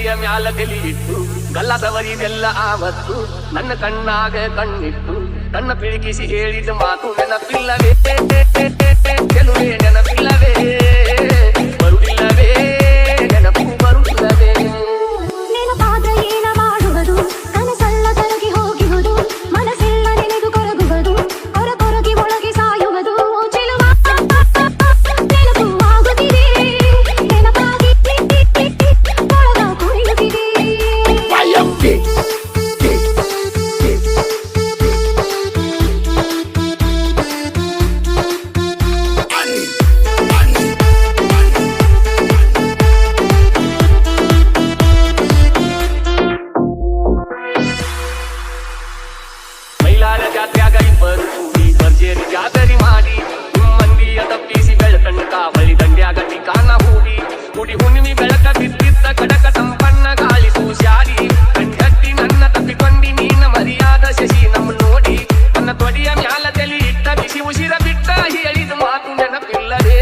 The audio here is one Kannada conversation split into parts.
ತೊಡೆಯ ಮ್ಯಾಲ ತೆಲಿಯಿಟ್ಟು ಗಲ್ಲದವರಿಗೆಲ್ಲ ಆವತ್ತು ನನ್ನ ಕಣ್ಣಾಗ ಕಣ್ಣಿಟ್ಟು ಕಣ್ಣ ಪಿಳಿಕಿಸಿ ಹೇಳಿದ ಮಾತು ನೆನಪಿಲ್ಲವೇ ಗೆಲುವೆ ನೆನಪಿಲ್ಲವೇ ಬರುವುದಿಲ್ಲವೇ ನೆನಪು ಬರುವುದಿಲ್ಲವೇ ನೆನಪಾದ್ರೆ ಏನ ಮಾಡುವುದು ಕನಸಲ್ಲ ಕರಗಿ ಹೋಗುವುದು ಮನಸ್ಸೆಲ್ಲ ನೆನೆದು ಕೊರಗುವುದು ಕೊರಗಿ ಒಳಗೆ ಸಾಯುವುದು ಚೆಲುವ ನೆನಪು ಆಗುತ್ತಿದೆ ನೆನಪಾಗಿ ಒಳಗ ಕುಣಿಯುತ್ತಿದೆ ಮೈಲಾರ ಜಾತ್ರೆಯಾಗ ಇಬ್ಬರು ಕೂಡಿ ಭರ್ಜರಿ ಜಾತ್ರೆ ಮಾಡಿ ಮಂದಿಯ ತಪ್ಪಿಸಿ ಬೆಳಕಣ್ಣ ಕಾವಳಿ ದಂಡ್ಯಾಗ ಟಿಕಾನ ಹೂಡಿ ಗುಡಿ ಹುಣ್ಣಿಮೆ ಬೆಳಕ ಬಿದ್ದಿದ್ದ ಕಡಕ ಸಂಪನ್ನ ಗಾಳಿ ಸೂಸ್ಯಾಡಿ ಕಣ್ಕಟ್ಟಿ ನನ್ನ ತಪ್ಪಿಕೊಂಡಿ ನೀನ ಮರಿಯಾದ ಶಶಿ ನಮ್ಮ ನೋಡಿ ನನ್ನ ತೊಡೆಯ ಮ್ಯಾಲ ತಲೆ ಇಟ್ಟ ಬಿಸಿ ಉಸಿರ ಬಿಟ್ಟ ಹೇಳಿದ ಮಾತು ನೆನಪಿಲ್ಲವೇ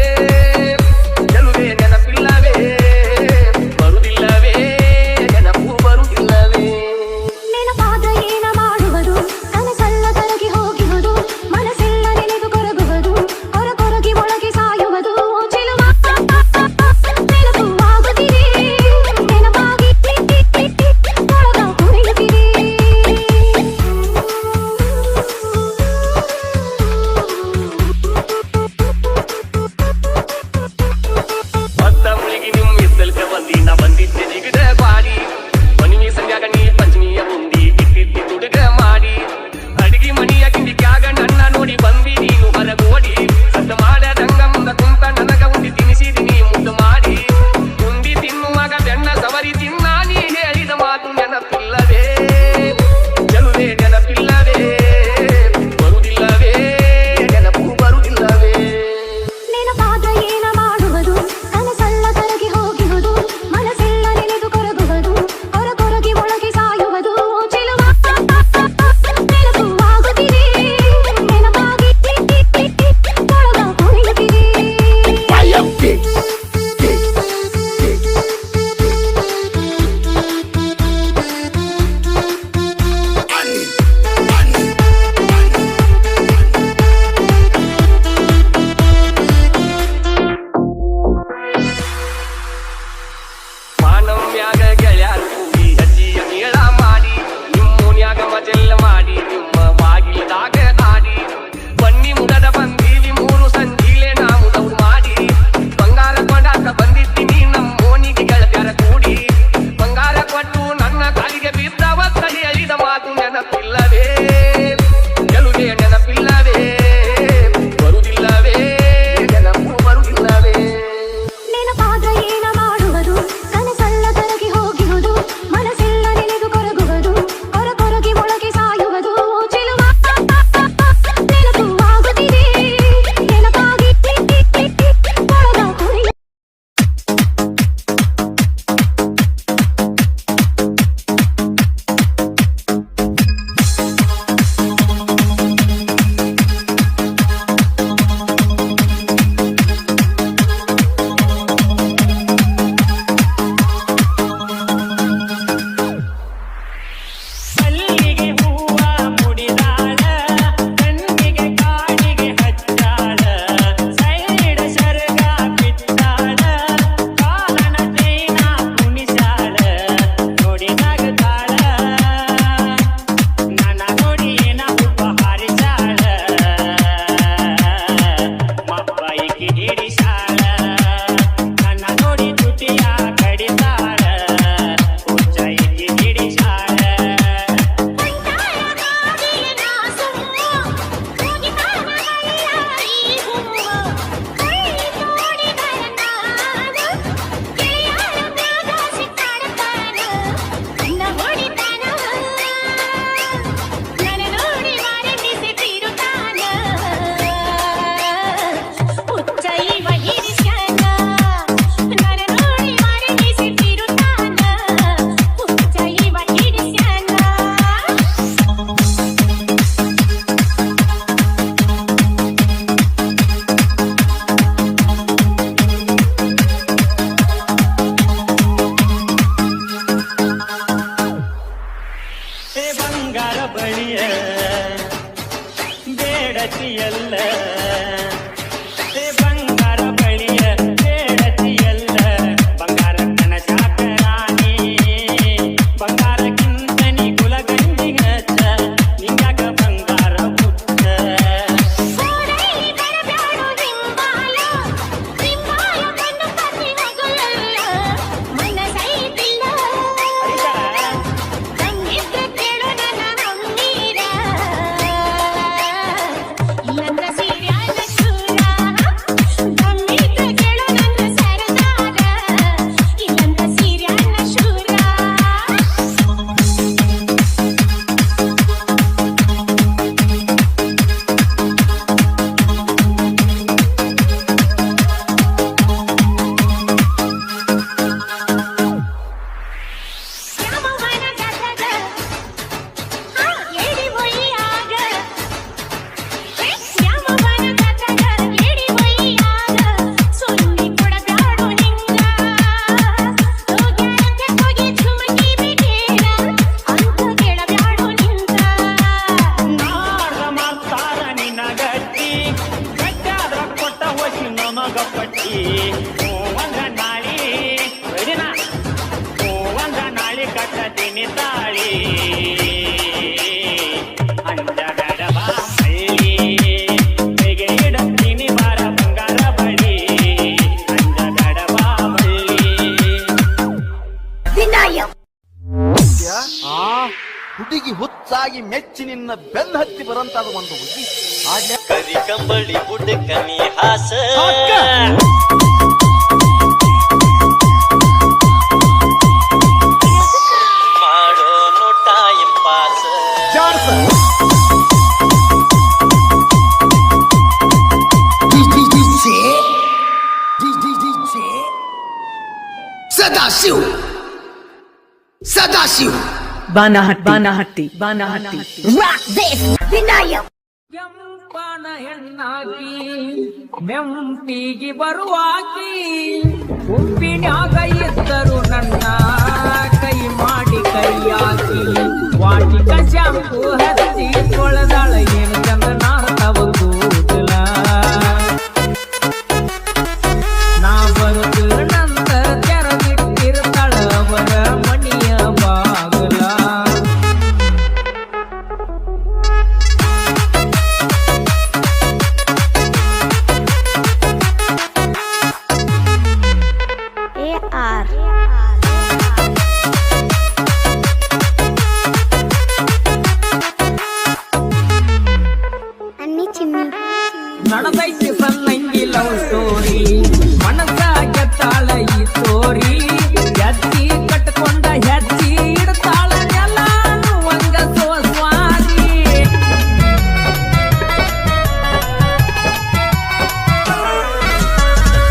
ಗೆಲುವೆ ನೆನಪಿಲ್ಲವೇ ಬರುವುದಿಲ್ಲವೇ ನೆನಪು ಬರುವುದಿಲ್ಲವೇ ನೆನಪಾದ್ರೆ ಏನ ಮಾಡುವುದು ಕನಸಲ್ಲ ಕರಗಿ ಹೋಗುವುದು ಮನಸ್ಸೆಲ್ಲ ನೆನೆದು ಕೊರಗುವುದು ಕೊರಗಿ ಒಳಗೆ ಸಾಯುವುದು ಚೆಲುವ ನೆನಪು ಆಗುತ್ತಿದೆ ನೆನಪಾಗಿ ಒಳಗ ಕುಣಿಯುತ್ತಿದೆ ಬೇಡತಿಯಲ್ಲ ಬಂಗಾರ ಬಳಿಯ ಬೇಡತಿಯಲ್ಲ ಬಂಗಾರ ಕನಸಾಕ ರಾಣಿ ಬಂಗಾರಕ್ಕಿಂತ ನೀ ಕುಲಗಂಜಿಗ ನಿಂಗಾಗ ಬಂಗಾರ ಹುಟ್ಟ ಸೋಡೈಲಿ ಬರಬ್ಯಾಡು ನಿಂಬಾಲ ನಿಂಬಾಲ ಕಣ್ಣು ಕತ್ತಿ ಹೋಗಲ್ಲ ಮನಸೈತಿಲ್ಲ ಹಂಗಿದ್ರೆ ಕೇಳು ನನ್ನ ಮಮ್ಮೀರ ಇಲ್ಲಂದ್ರ ಸೀರ್ಯಾನ ಶೂರ ಹಂಗಿದ್ರೆ ಕೇಳು ನನ್ನ ಸರದಾರ ಇಲ್ಲಂದ್ರ ಸೀರ್ಯಾನ ಶೂರ ಯಾವವನ ಗದಗ ಏಡಿ ಒಯ್ಯಾಗ ಯಾವವನ ಗದಗ ಏಡಿ ಒಯ್ಯಾಗ ಸುನ್ನಿ ಕೊಡಬ್ಯಾಡು ನಿಂಗ ಹೋಗ್ಯಾರಂತೆ ಹೋಗಿ ಚುಮಕಿ ಬಿಡೇನ ಅಂತ ಕೇಳಬ್ಯಾಡು ನಿಂಗ ನಾಡ ಮಾಡ್ತಾರ ನಿನ್ನ ಗಟ್ಟಿ ಗಟ್ಟಾದ್ರ ಕೊಟ್ಟ ಹೋಗಿ ನಮಗ ಪಟ್ಟಿ ಒಂದ ನಾಳಿ ಬೆಳಿನ ಒಂದ ನಾಳಿ ಕಟ್ಟತೀನಿ ತಾಳಿ ಅಂಜಗಡಬ ಮಳ್ಳಿ ಬೆಗೆ ಇಡತೀನಿ ಬಾರ ಬಂಗಾರ ಬಳಿ ಅಂಜಗಡಬ ಮಳ್ಳಿ ಹುಡುಗಿ ಹುಚ್ಚಾಗಿ ಮೆಚ್ಚಿ ನಿನ್ನ ಬೆನ್ನ ಹತ್ತಿ ಬರಂತಾದ ಒಂದು ಹುಡುಗಿ ಕರಿ ಕಂಬಳಿ ಬುಡಕನಿ ಹಾಸ ಮಾಡೋನು time pass Sadashiv Banahatti Rock this Vinayak ಕೆಂಪನ ಹೆಣ್ಣಾಕಿ ಮೆಂಪಿಗೆ ಬರುವಾಕಿ ಉಪ್ಪಿನಾಗ ಇದ್ದರು ನನ್ನ ಕೈ ಮಾಡಿ ಕೈಯಾಕಿ ವಾಟಿಕ ಶಾಂಪು ಹಚ್ಚಿ ಕೊಳದಾಳ ಏನು ಚಂದ ನಾಡ್ತವ ಕೂದಲ ನಾ ಬರುತ್ತ ನಂತರ ತೆರದಿಟ್ಟಿರ್ತಾಳ ಅವರ ಮಣಿಯ ಬಾಗಲ AR Anni Chimmi ನಡೆದೈತಿ ಸಣ್ಣಂಗಿ ಲವ್ ಸ್ಟೋರಿ ಮನಸ ಗೆತ್ತಾಳ ಈ ಸ್ಟೋರಿ ಹೆಜ್ಜಿ ಕಟ್ಕೊಂಡ ಹೆಜ್ಜಿ ಇಡ್ತಾಳ ಎಲ್ಲಾನು ಒಂದ ಸೋಸ್ವಾರಿ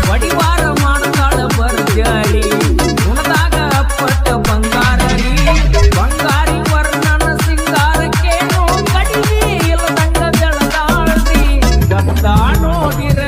ವಡಿವಾರ ಮಾಡ್ತಾಳ ಬರ್ಜಾಳಿ ಗುಣದಾಗ ಅಪ್ಪಟ್ಟ ಬಂಗಾರಿ ಬಂಗಾರಿ ವರ್ಣನ ಸಿಂಗಾರಕ್ಕೇನು ಕಡಿಮೆ ಇಲ್ಲದಂಗ ಬೆಳದಾಳ್ರಿ ಗದ್ದ ನೋಡಿರ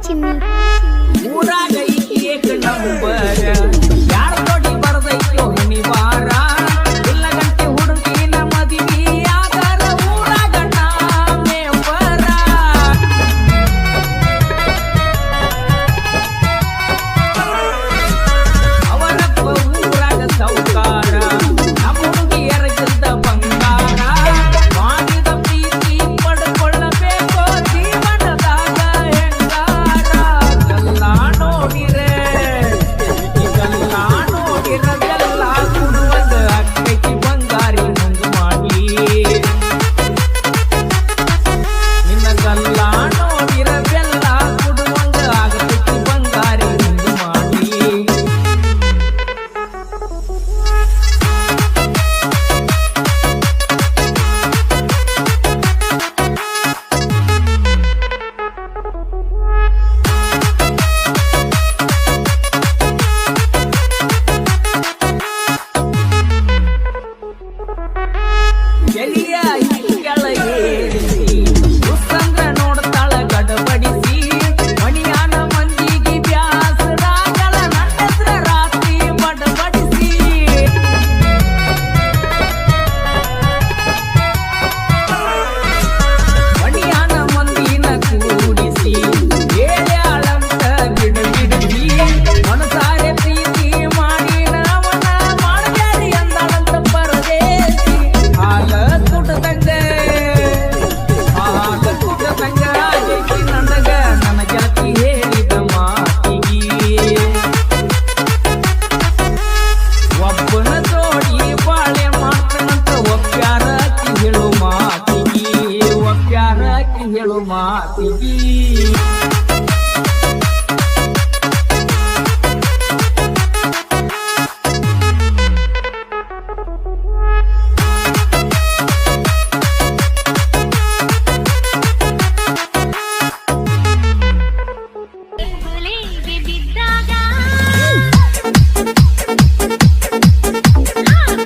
ಚಿನ್ನಿ ಊರಾಗ ಏಕ ನಂಬರ ಯಾರ ತೊಡಿ ಬರದೈತೋ ನಿವಾರ ಇಲ್ಲ ಗಂಟೆ ಹುಡುಗಿನ ಮದುವೆ ಆದರ ಊರಾಗ ಮೆಂಬರ ಅವರಪ್ಪ ಊರಾಗ ಸೌಕಾರ ನಮ್ಮ ಹುಡುಗಿಯರಗಿದ್ದ ಬಂಗಾರ ಮಾಡಿದ ಪ್ರೀತಿ ಪಡ್ಕೊಳ್ಳಬೇಕು ಜೀವನದಾಗ ಹೆಂಗಾರ ಗಲ್ಲ ನೋಡಿರೆ ಗಲ್ಲ ನೋಡಿರದೆಲ್ಲ ಕುಡುವಂಗ ಅಕ್ಕೈತಿ ಬಂಗಾರಿ ಮುಂದು ಮಾಡಿ ನಿನ್ನ ಗಲ್ಲ ನೋಡಿರದೆಲ್ಲ ಕುಡುವಂಗ ಆಗತೈತಿ ಬಂಗಾರಿ ಮುಂದು ಮಾಡಿ ಎಲಿಯ ಕೆಳಗೇರಿಸಿ ಉತ್ತಂದ್ರ ನೋಡ್ತಾಳ ಗಡಬಡಿಸಿ ಮಣಿಯಾನ ಮಂದಿಗೆ ಬ್ಯಾಸರಾಗಲ ನನ್ನತ್ರ ರಾತ್ರಿ ಬಡಬಡಿಸಿ ಮಣಿಯಾನ ಮಂದಿನ ಕೂಡಿಸಿ ಏಳ್ಯಾಳಂತ ಗಿಡಗಿಡಿಸಿ ಮನಸಾರೆ ಪ್ರೀತಿ ಮಾಡಿ ನಾವನ ಮಾಡಬೇಡಿ ಅಂದಾಳಂತ ಪರದೇಸಿ ಹಾಲ ಕುಟದಂಗ ಆಗೈತಿ ನನಗ ನನ್ನ ಜಾತಿ ಹೇಳಿದ ಮಾತಿಗೆ ಒಬ್ಬನ ಜೋಡಿ ಬಾಳೆ ಮಾಡ್ತಾನಂತ ಒಪ್ಪ್ಯಾರಕಿ ಹೇಳು ಮಾತಿಗೆ ಒಪ್ಪ್ಯಾರಕಿ ಹೇಳು ಮಾತಿಗೆ ಬಲೆಗೆ ಬಿದ್ದಾಗ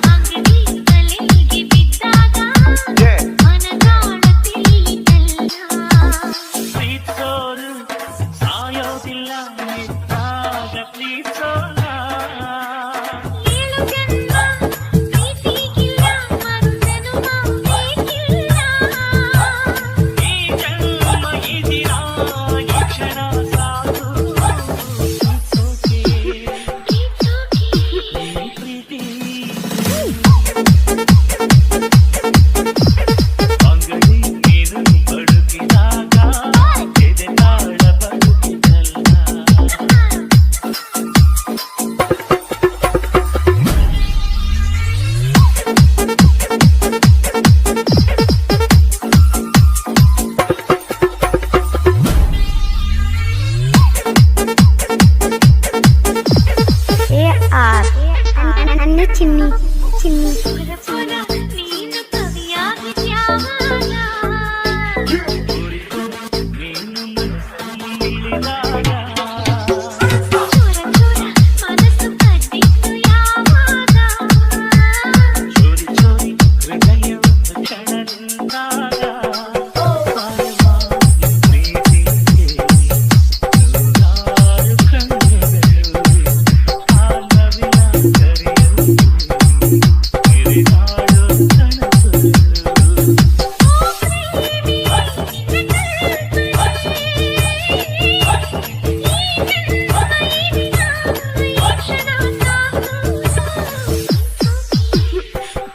ಅಂಗಡಿ ಬಲೆಗೆ ಬಿದ್ದಾಗ ಮನದಾಳ ತಿಳಿಯಿತಲ್ಲ ಪ್ರೀತೋರು ಸಾಯೋದಿಲ್ಲ ಇದ್ದಾಗ ಪ್ರೀತೋಲ್ಲ ಏಳು ಜನ್ಮ ಪ್ರೀತಿಗಿಲ್ಲ ಮರುಜನ್ಮ ಬೇಕಿಲ್ಲ ಈ ಜನ್ಮ ಇದಿರ ಈ ಕ್ಷಣ ಸಾಕು ಪ್ರೀತಿ ಅಂಗಡಿ ನೀರು ಬಡುಕಿದಾಗ ಎದೆ ತಾಳ ಬಡುಕಿದಲ್ಲ ನನ್ನ ಚಿನ್ನಿ ಚಿನ್ನಿ ನೀನು ಕವಿಯಾಗಿದ್ಯಾವಾಗ ನೀನು ಮನಸ್ಸಿಳಿದಾಗ ಚೂರ ಚೂರ ಮನಸ್ಸು ಕದ್ದಿತ್ತು ಯಾವಾಗ ಚೋರಿ ಚೋರಿ ಹೃದಯವನ್ನು ಕ್ಷಣ ನಿಂತಾಗ ಪ್ರೀತಿಗೆ ನೂರಾರು ಕಣ್ಣುಗಳು ಆಲವಿನ ಕರೆಯಲು ಮೆರೆದಾಡೋ ಕನಸುಗಳು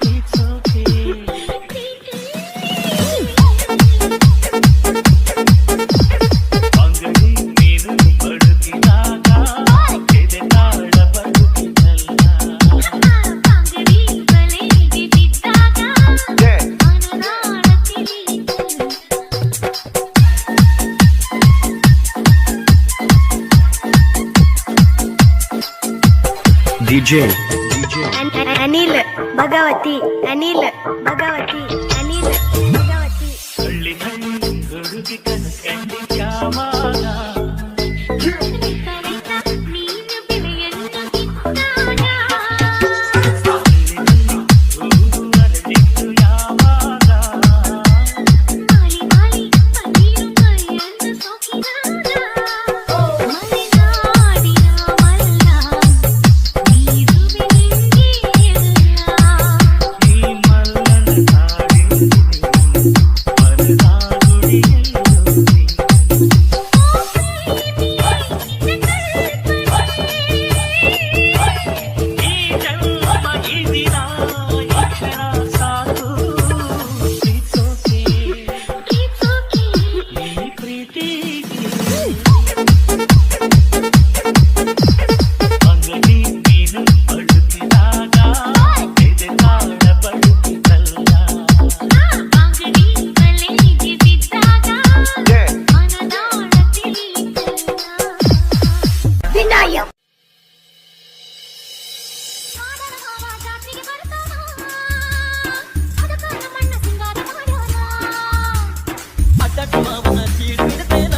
It's okay. ಅಂಗಡಿ ನೀರು ಬಡುಕಿದಾಗ ಎದೆ ತಾಳ ಬಡುಕಿದಲ್ಲ ಅಂಗಡಿ ಬಲೆಗೆ ಬಿದ್ದಾಗ ಮನದಾಳ ತಿಳಿಯಿತಲ್ಲ ಅನಿಲ್ ಭಗವತಿ ಅನಿಲ್ ಭಗವತಿ ಅನಿಲ್ ಭಗವತಿ ಹಳ್ಳಿ ಹಳ್ಳಿ ಹುಡುಗಿ ಕನಸ್ಕಂಡಿದ್ಯಾವಾಗ ನೀನು ಬೆಳೆಯನ್ನು ಕಿತ್ತಾಗ ಹೂವು ಅರಳಿದ್ದು ಯಾವಾಗ ಮಾಲಿ ಮಾಲಿ ಪನ್ನೀರು ಮೈಯನ್ನು ಸೋಕಿದಾಗ ಕಾದರ ಮಾವ ಜಾತ್ರೆಗೆ ಬರ್ತಾನ ಅದಕ್ಕ ನಮ್ಮಣ್ಣ ಸಿಂಗಾರ ಮಾಡ್ಯಾನ ಅಡ್ಡಡ್ಡ ಮಾವನ ಸೀಳು ಬಿಡ್ತೇನ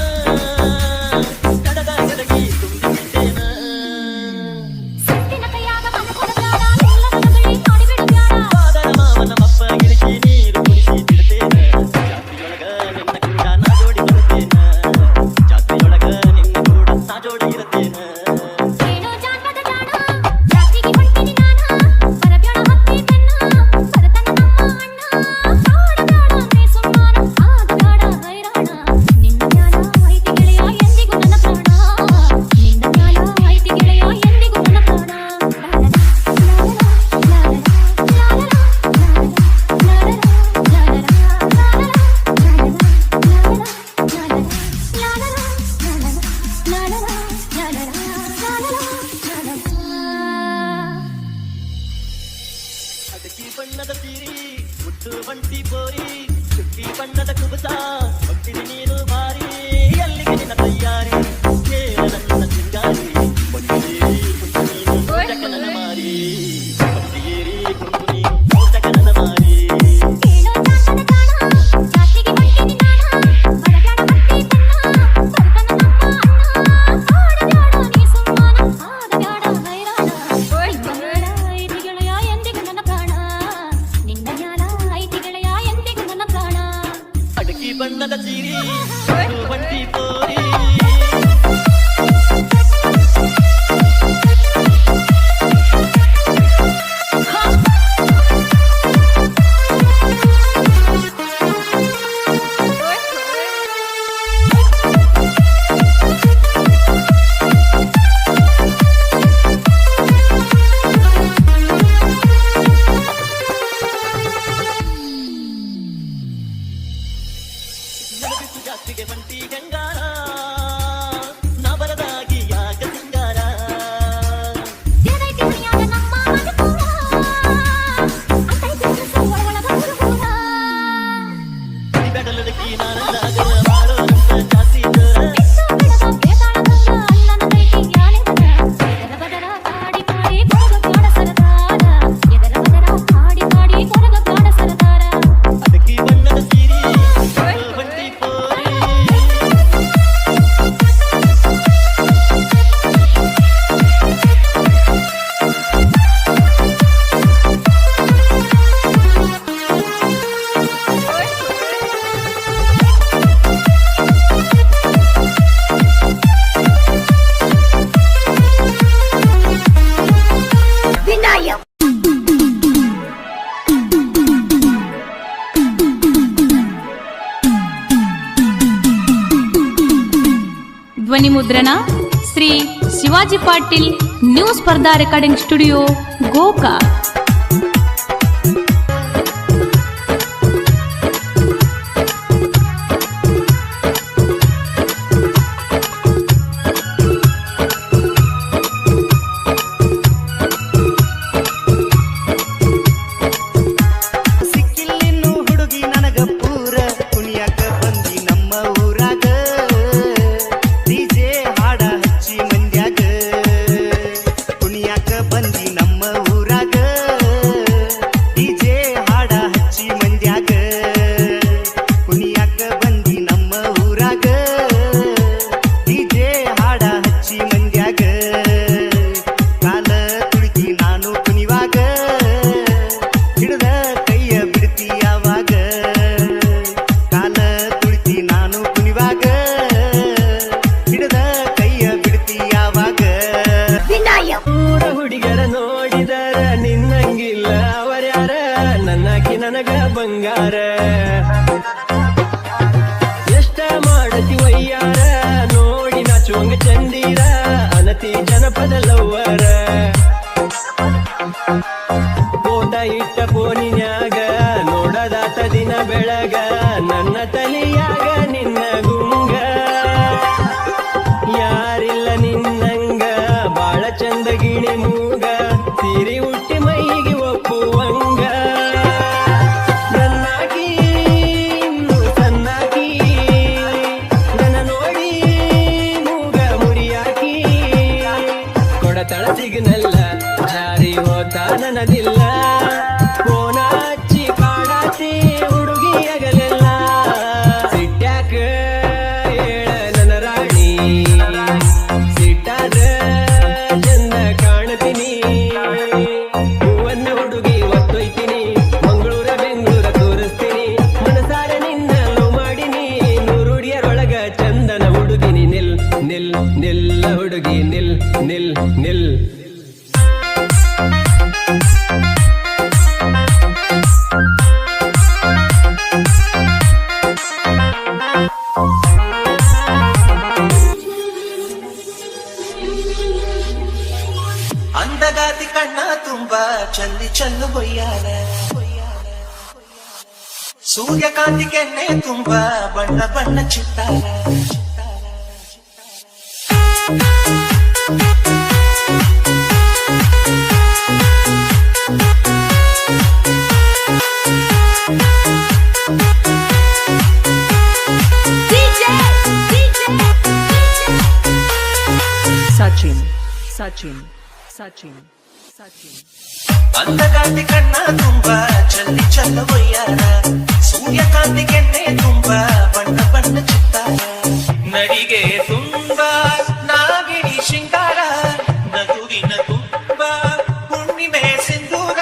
ಕಡದ ಕಡಗಿ ತುಂಬಿ ಬಿಡ್ತೇನ ಸಿಟ್ಟಿನ ಕೈಯಾಗ ಮನ ಕೊಡಬ್ಯಾಡ ಎಲ್ಲರ ಬಳಿ ನೋಡಿ ಬಿಡಬ್ಯಾಡ ಕಾದರ ಮಾವನ ಮಪ್ಪ ಗಿಡಕಿ ನೀರು ಕುಡಿಸಿ ಬಿಡ್ತೇನ ಜಾತ್ರೆಯೊಳಗ ನಿನ್ನ ಕೂಡ ನಾ ಜೋಡಿ ಬರ್ತೇನ ಜಾತ್ರೆಯೊಳಗ ನಿನ್ನ ಕೂಡ ನಾ ಜೋಡಿ ಇರ್ತೇನ ಏನೋ ಜಾನಪದ ಜಾಣ ಜಾತ್ರೆಗೆ ಹೊಂಟಿನಿ ನಾನ ಬರಬ್ಯಾಡ ಹತ್ತಿ ಬೆನ್ನ ಬರತನ ನಮ್ಮ ಅಣ್ಣ ಆಡಬ್ಯಾಡ ನೀ ಸುಮ್ಮಾನ ಆಗಬ್ಯಾಡ ಹೈರಾಣ ನಿನ್ನ ಮ್ಯಾಲ ಐತಿ ಗೆಳೆಯ ಎಂದಿಗೂ ನನ್ನ ಪ್ರಾಣ ನಿನ್ನ ಮ್ಯಾಲ ಐತಿ ಗೆಳೆಯ ಎಂದಿಗೂ ನನ್ನ ಪ್ರಾಣ ಅದಕ್ಕಿ ಬಣ್ಣದ ಸೀರಿ ಮುಟ್ಟು ಬಂಟಿ ಬೋರಿ ಚುಕ್ಕಿ ಬಣ್ಣದ ಕುಬಸ ಹೊಟ್ಟಿರಿ ನೀನು ಬಾರಿ ಅಲ್ಲಿಗೆ ನಿನ್ನ ತಯ್ಯಾರಿ ಕೇಳ ನನ್ನ ಸಿಂಗಾರಿ ಹೊಟ್ಟಿಗೇರಿ ಕುಂತು ನೀನು ಜಗನನ ಮಾರಿ ಹೊಟ್ಟಿಗೇರಿ ಕುಂತು ನೀನು ಜಗನನ ಮಾರಿ ಏನೋ ಜಾನಪದ ಜಾಣ ಜಾತ್ರೆಗೆ ಹೊಂಟಿನಿ ನಾನ ಬರಬ್ಯಾಡ ಹತ್ತಿ ಬೆನ್ನ ಬರತನ ನಮ್ಮ ಅಣ್ಣ ಆಡಬ್ಯಾಡ ನೀ ಸುಮ್ಮಾನ ಆಗಬ್ಯಾಡ ಹೈರಾಣ ನಿನ್ನ ಮ್ಯಾಲ ಐತಿ ಗೆಳೆಯ ಎಂದಿಗೂ ನನ್ನ ಪ್ರಾಣ ನಿನ್ನ ಮ್ಯಾಲ ಐತಿ ಗೆಳೆಯ ಎಂದಿಗೂ ನನ್ನ ಪ್ರಾಣ ಅಡಕಿ ಬಣ್ಣದ ಸೀರಿ ಮುಟ್ಟು ಬಂಟಿ ಬೋರಿ ನೆನಪಿಸು ಜಾತ್ರೆಗೆ ಬಂಟಿ ಗಂಗಾರ ನಾ ಬರದಾಗಿ ಯಾಕ ಸಿಂಗಾರ ಏನೈತಿ ದುನಿಯಾದ ನಮ್ಮ ಅನುಕೂಲ ಅಂತೈತಿ ಮನಸ್ಸು ಒಳಗೊಳಗ ಹುಡುಗೂರ ಬೆಡಲದಕ್ಕಿ ನಾನಂದಾಗ ಮಾಡೋರಂತ ಜಾತಿ ಜೋರ ಬಿಟ್ಟು ಬಿಡದ ಬೇತಾಳದಂಗ ಅಲ್ಲನದೈತಿ ಜ್ಞಾನಿಂದ ಎದರ ಬದರ ಕಾಡಿ ಮಾಡಿ ಕೊರಗಬ್ಯಾಡ ಸರದಾರ ಎದರ ಬದರ ಕಾಡಿ ಮಾಡಿ ಕೊರಗಬ್ಯಾಡ ಸರದಾರ ಅದಕ್ಕಿ ಬಣ್ಣದ ಸೀರಿ ಮುಟ್ಟು ಬಂಟಿ ಬೋರಿ ಧ್ವನಿ ಮುದ್ರಣ ಶ್ರೀ ಶಿವಾಜಿ ಪಾಟೀಲ್ ನ್ಯೂ ಸ್ಪರ್ಧಾ ರೆಕಾರ್ಡಿಂಗ್ ಸ್ಟುಡಿಯೋ ಗೋಕಾಕ್. ಸಿಕ್ಕಿಲ್ಲಿನ್ನು ಹುಡುಗಿ ನನಗ ಪೂರ ಕುಣಿಯಾಕ ಬಂದಿ ನಮ್ಮ ಊರಾಗ ಡಿಜೆ ಹಾಡ ಹಚ್ಚಿ ಮಂದ್ಯಾಗ ಕುಣಿಯಾಕ ಬಂದಿ ನಮ್ಮ ಊರಾಗ ಬಿಡದಿಲ್ಲ ಫೋನ ಹಚ್ಚಿ ಕಾಡಾತಿ ಹುಡುಗಿ ಆಗಲಿಲ್ಲ ಸಿಟ್ಯಾಕ ಹೇಳ ನನ್ನ ರಾಣಿ ಸಿಟ್ಟಾದ ಚಂದ ಕಾಣ್ತೀನಿ ಹೂವನ್ನ ಹುಡುಗಿ ಒತ್ತೊಯ್ತೀನಿ ಮಂಗಳೂರ ಬೆಂಗಳೂರ ತೋರಿಸ್ತೀನಿ ಮನಸಾರೆ ನಿನ್ನ ಲವ್ ಮಾಡಿನಿ ನೂರುಡಿಯರೊಳಗ ಚಂದನ ಹುಡುಗಿನಿ ನಿಲ್ ನಿಲ್ ನಿಲ್ಲ ಹುಡುಗಿ ನಿಲ್ ನಿಲ್ ನಿಲ್ ಅಂದಗಾತಿ ಕಣ್ಣ ತುಂಬ ಚಲ್ಲಿ ಚಲ್ಲು ಬೊಯ್ಯಾರ ಸೂರ್ಯಕಾಂತಿ ಕೆನ್ನೆ ತುಂಬ ಬಣ್ಣ ಬಣ್ಣ ಚಿತ್ತಾರ Sachin, Sachin, Sachin, Sachin. ಅಂದಗಾತಿ ಕಣ್ಣ ತುಂಬ ಚಲ್ಲಿ ಚಲ್ಲ ಬೊಯ್ಯಾರ ಸೂರ್ಯಕಾಂತಿ ಕೆನ್ನೆ ತುಂಬ ಬಣ್ಣ ಬಣ್ಣ ಚಿತ್ತಾರ ನಡಿಗೆ ತುಂಬ ನಾಗಿಣಿ ಶೃಂಗಾರ ನಗುವಿನ ತುಂಬ ಹುಣ್ಣಿಮೆ ಸಿಂಧೂರ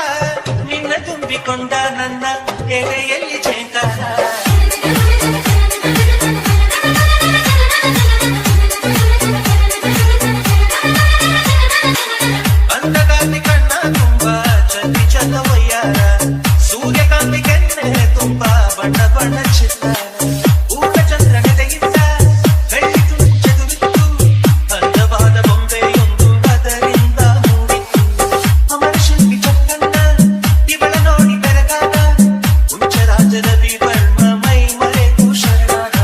ನಿನ್ನ ತುಂಬಿಕೊಂಡ ನನ್ನ ಎಲೆಯಲ್ಲಿ ಜೇಂಕಾರ ಅಂದಗಾತಿ ಕಣ್ಣ ತುಂಬ ಚಲ್ಲಿ ಚಲ್ಲ ಬೊಯ್ಯಾರ ಸೂರ್ಯಕಾಂತಿ ಕೆನ್ನೆ ತುಂಬ ಬಣ್ಣ ಬಣ್ಣ ಚಿತ್ತಾರ ಊಟ ಚಂದ್ರನೆದೆಗಿಂತ ಬೆಳ್ಳಿ ತುಂಚದುವಿತ್ತು ಅಂದವಾದ ಬೊಂಬೆಯೊಂದು ಅದರಿಂದ ಮೂಡಿತ್ತು ಅಮರ ಶಿಲ್ಪಿ ಚಕ್ಕಣ್ಣ ಇವಳ ನೋಡಿ ಬೆರಗಾದ ಉಂಚರಾಜರ ವಿವರ್ಮ ಮೈ ಮರೆತು ಶರಣಾದ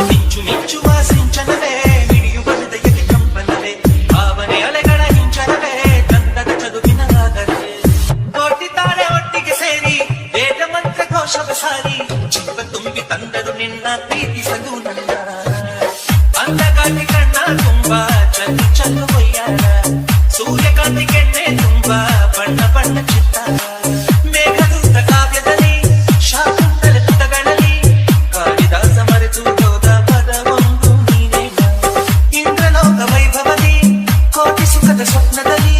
ಮಿಂಚು ಮಿಂಚುವ ಸಿಂಚನವೇ ಹಿಡಿಯುವ ಹೃದಯಕ್ಕೆ ಕಂಪನವೇ ಭಾವನೆ ಅಲೆಗಳ ಹಿಂಚನವೇ ಗಂಧದ ಚದುವಿನ ರಾಗವೇ ಕೋಟಿತಾರೆ ಒಟ್ಟಿಗೆ ಸೇರಿ ವೇದ ಮಂತ್ರ ಘೋಷವ ಸಾರಿ ಜೀವ ತುಂಬಿ ತಂದರು ನಿನ್ನ ಪ್ರೀತಿಸಲು ನನ್ನ ಅಂದಗಾತಿ ಕಣ್ಣ ತುಂಬ ಚಲ್ಲು ಚಲ್ಲು ಬೊಯ್ಯಾರ ಸೂರ್ಯಕಾಂತಿ ಕೆನ್ನೆ ತುಂಬ ಬಣ್ಣ ಬಣ್ಣ ಚಿತ್ತಾರ ಮೇಘದೂತ ಕಾವ್ಯದಲ್ಲಿ ಶಾಕುಂತಲೆ ತುತಗಳಲ್ಲಿ ಕಾಳಿದಾಸ ಮರೆತು ಹೋದ ಪದವೊಂದು ನೀನೇ ಇಂದ್ರಲೋಕ ವೈಭವದಿ ಕೋಟಿ ಸುಖದ ಸ್ವಪ್ನದಲ್ಲಿ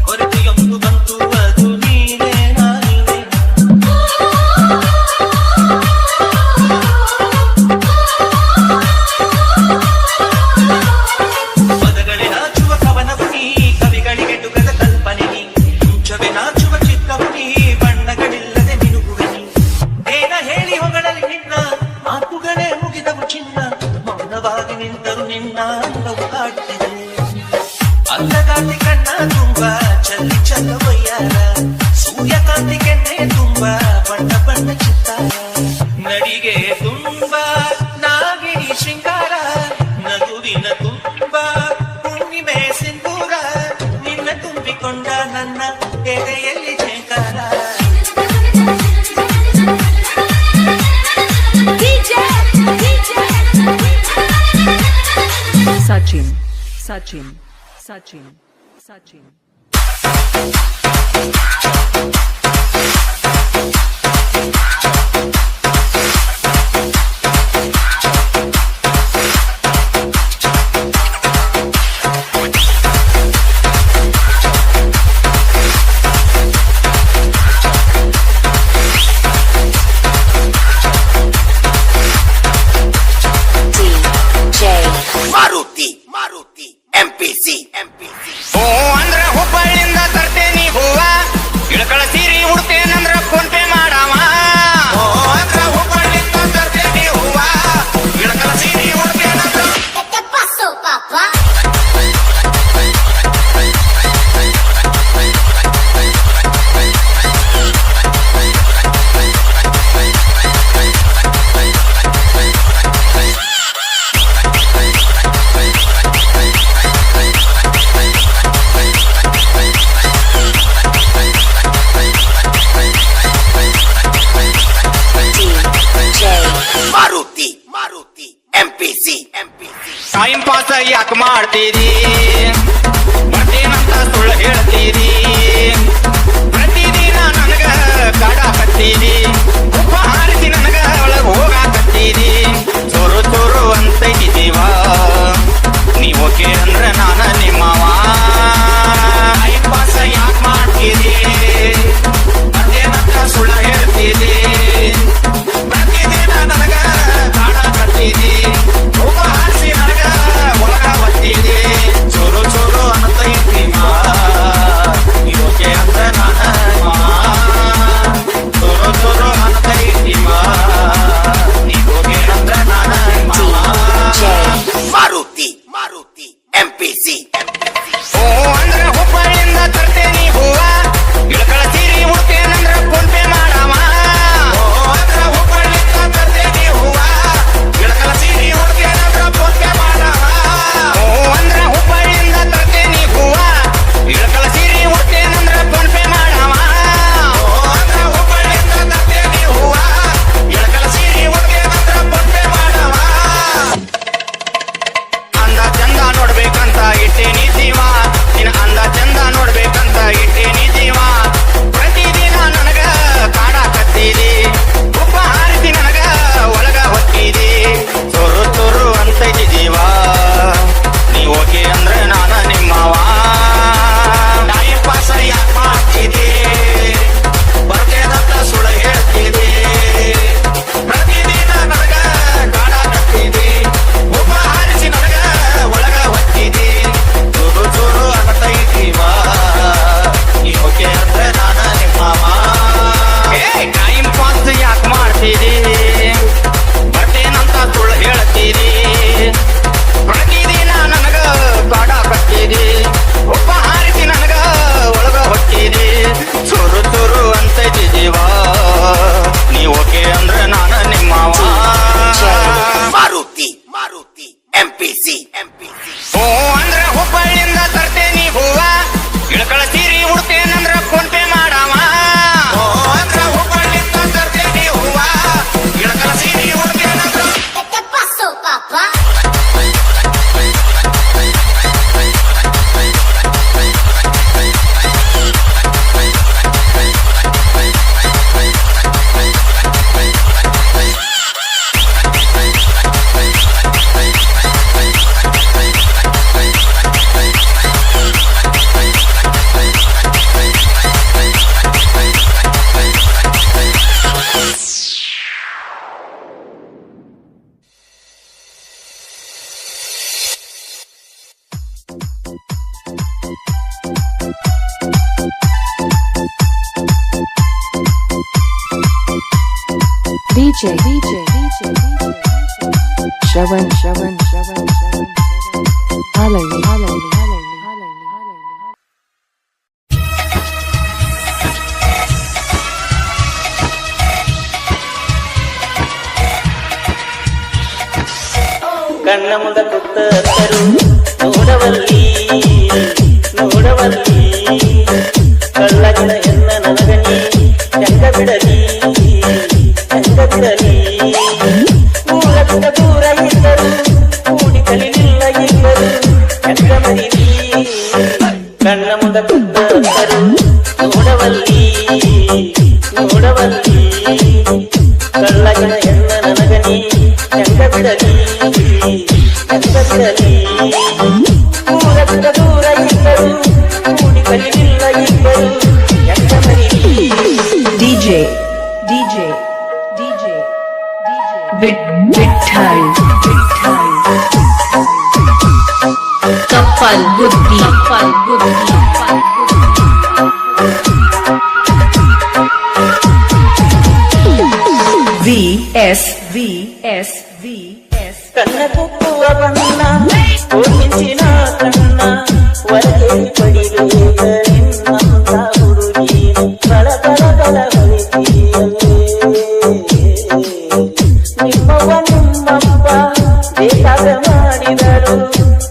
ಹೊರತು ಎಂದು ಬಂತು ಅದು ನೀನೇ ನಾನೇ ಪದಗಳೇ ನಾಚುವ ಕವನವು ನೀ ಕವಿಗಳಿಗೆ ಟುಗದ ಕಲ್ಪನೆ ನೀ ಮುಂಚವೇ ನಾಚುವ ಚಿತ್ರವು ನೀ ಬಣ್ಣಗಳಿಲ್ಲದೆ ಮಿನುಗುವೆ ನೀ ಏನ ಹೇಳಿ ಹೊಗಳಲ್ಲಿ ನಿನ್ನ ಮಾತುಗಳೇ ಮುಗಿದವು ಚಿನ್ನ ಮೌನವಾಗಿ ನಿಂತರು ನಿನ್ನ ಅಂಗವು ಕಾಡ್ತಿದೆ ಅಂದಗಾತಿ ಕಣ್ಣ ತುಂಬ ಚಲ್ಲಿ ಚಲ್ಲ ಬೊಯ್ಯಾರ ಸೂರ್ಯಕಾಂತಿ ಕೆನ್ನೆ ತುಂಬ ಬಣ್ಣ ಬಣ್ಣ ಚಿತ್ತಾರ ನಡಿಗೆ ತುಂಬ ನಾಗಿಣಿ ಶೃಂಗಾರ ನಗುವಿನ ತುಂಬ ಹುಣ್ಣಿಮೆ ಸಿಂಧೂರ ನಿನ್ನ ತುಂಬಿಕೊಂಡ ನನ್ನ ಎದೆಯಲ್ಲಿ ಜೇಂಕಾರ Sachin, Sachin, Sachin, Sachin. Maruti MPC ಓ ಅಂದ್ರ ಹುಬ್ಬಳ್ಳಿಂದ ತರ್ತೇನಿ ಹೂವ ಇಳಕಳ ಸೀರಿ ಯಾಕೆ ಮಾಡ್ತೀರಿ ಮತ್ತೇನಂತ ಸುಳ್ಳು ಹೇಳ್ತೀರಿ ಪ್ರತಿದಿನ ನನಗ ಕಾಡಾಕತ್ತೀರಿ ಉಪ್ಪ ಹಾರಿಸಿ ನನಗ ಒಳಗ ಹೋಗಾಕತ್ತೀರಿ ಚೋರು ಚೋರು ಅಂತೈತಿ ಜೀವ ನೀವ್ ಓಕೆ ಅಂದ್ರ ನಾನ ನಿಮ್ಮವ ಪಾಸ ಯಾಕೆ ಮಾಡ್ತೀರಿ ಮತ್ತೇನಂತ ಸುಳ್ಳು ಹೇಳ್ತೀರಿ ಪ್ರತಿದಿನ ನನಗ ಕಾಡಾಕತ್ತೀರಿ ಉಪ್ಪ ಹಾರಿಸಿ ನನಗ ಒಳಗ ಬತ್ತೀರಿ ಚೋರು ಚೋರು ಅಂತೈತಿ ನೀವ್ ಓಕೆ ಅಂದ್ರ ನಾನ ಚೋರು ಚೋರು ಅಂತೈತಿ ನೀವ್ ಓಕೆ ಅಂದ್ರ ನಾನ ಮಾರುತಿ ಮಾರುತಿ ಎಂಪಿಸಿ ಓ ಅಂದ್ರ ಹುಬ್ಬಳ್ಳಿಯಿಂದ ತರ್ತೇನಿ ಹೂವ ಇಳಕಳ ಸೀರಿ ಉಡ್ತೇನಂದ್ರ ಫೋನ್ ಪೇ ಮಾಡವ ಓ ಅಂದ್ರ ಹುಬ್ಬಳ್ಳಿಯಿಂದ ತರ್ತೇನಿ ಹೂವ ಇಳಕಳ ಸೀರಿ ಉಡ್ತೇನಂದ್ರ ಫೋನ್ ಪೇ ಮಾಡವ ಓ ಅಂದ್ರ ಹುಬ್ಬಳ್ಳಿಯಿಂದ ತರ್ತೇನಿ ಹೂವ ಇಳಕಳ ಸೀರಿ ಉಡ್ತೇನಂದ್ರ ಫೋನ್ ಪೇ ಮಾಡವ ಓ ಅಂದ್ರ ಹುಬ್ಬಳ್ಳಿಯಿಂದ ತರ್ತೇನಿ ಹೂವ ಇಳಕಳ ಸೀರಿ ಉಡ್ತೇನಂದ್ರ ಫೋನ್ ಪೇ ಮಾಡವ ಅಂದ ಚಂದ ನೋಡ್ಬೇಕಂತ ಇಟ್ಟೇನಿ ಜೀವ ನಿನ್ನ ಅಂದ ಚಂದ ನೋಡ್ಬೇಕಂತ ಇಟ್ಟೇನಿ ಜೀವ ಪ್ರತಿದಿನ ನನಗ ಕಾಡಾಕತ್ತೀರಿ ಉಪ್ಪ ಹಾರಿಸಿ ನನಗ ಒಳಗ ಹೊತ್ತೀರಿ ಚೋರು ಚೋರು ಅಂತೈತಿ ಜೀವ ನೀವ್ ಓಕೆ ಅಂದ್ರೆ ನಾನ ನಿಮ್ಮವ ಟೈಮ್ ಪಾಸ ಯಾಕೆ ಮಾಡ್ತೀರಿ ಬರ್ತೇನಂತ ಸುಳ್ಳು ಹೇಳ್ತೀರಿ ಪ್ರತಿದಿನ ನನಗ ಕಾಡಾಕತ್ತೀರಿ ಉಪ್ಪ ಹಾರಿಸಿ ನನಗ ಒಳಗ ಹೊತ್ತೀರಿ ಚೂರು ಚೂರು ಅನ್ನತೈತಿ ನೀವ್ ಓಕೆ ಅಂದ್ರೆ ನಾನ ನಿಮ್ಮವ ಟೈಮ್ ಪಾಸ್ ಯಾಕೆ ಮಾಡ್ತೀರಿ ಬರ್ತೇನಂತ ಸುಳ್ಳು ಹೇಳ್ತೀರಿ ಪ್ರತಿದಿನ ನನಗ ಕಾಡಾಕತ್ತೀರಿ ಉಪ್ಪ ಹಾರಿಸಿ ನನಗ ಒಳಗ ಹೊತ್ತೀರಿ ಚೂರು ಚೂರು ಅಂತೈತಿ ಜೀವ ನೀವ್ ಓಕೆ ಅಂದ್ರೆ ನಾನ ನಿಮ್ಮವ ಮಾರುತಿ ಮಾರುತಿ ಎಂಪಿಸಿ ಎಂಪಿಸಿ ಓ ಅಂದ್ರ ಹುಬ್ಬಳ್ಳಿಯಿಂದ ತರ್ತೇನಿ ಹೂವ ಇಳಕಳ ಸೀರಿ ಉಡ್ತೇನಂದ್ರ ಫೋನ್ ಪೇ ಮಾಡವ ಓ ಅಂದ್ರ ಹುಬ್ಬಳ್ಳಿಯಿಂದ ತರ್ತೇನಿ ಹೂವ ಇಳಕಳ ಸೀರಿ ಉಡ್ತೇನಂದ್ರ ¿Qué pasó, papá? DJ Shravan Halali ಕಣ್ಣ ಮುಂದ ಕೂತರು ನೋಡವಲ್ಲಿ ನೋಡವಲ್ಲಿ ಕಳ್ಳಗಿನ ಎನ್ನ ನನಗನಿ ಚಂದ ಬಿಡಲಿ ಚಂದ ಬಿಡಲಿ ಊರ ಬಿಡ ದೂರ ಇದ್ದರು ಕೂಡಿ ಕಲಿಲಿಲ್ಲ ಇದ್ದರು ಚಂದ ಮರಿಲಿ ಕಣ್ಣ ಮುಂದ ಕೂತರು ನೋಡವಲ್ಲಿ ನೋಡವಲ್ಲಿ ಕಳ್ಳಗಿನ ಎನ್ನ ನನಗನಿ ಚಂದ ಬಿಡಲಿ ಚಂದ ಬಿಡಲಿ ಊರ ಬಿಡ ದೂರ ಇದ್ದರು ಕೂಡಿ ಕಲಿಲಿಲ್ಲ ಇದ್ದರು ಚಂದ ಮರಿಲಿ DJ Vittal ಕಪ್ಪಲ್ ಬುದ್ಧಿ VS ಕಣ್ಣ ಕುಕ್ಕುವ ಬಣ್ಣ ಮಿಂಚಿನ ಕಣ್ಣ ಹೊರಗೆ ಪಡಿಬೇಕ ನಿನ್ನಂತ ಹುಡುಗಿ ಬಳ ಬಳ ಬಳ ಹೊಳಿತೀಯಲ್ಲೇ ನಿಮ್ಮವ್ವ ನಿಮ್ಮಪ್ಪ ಬೇಕಾದ ಮಾಡಿದರು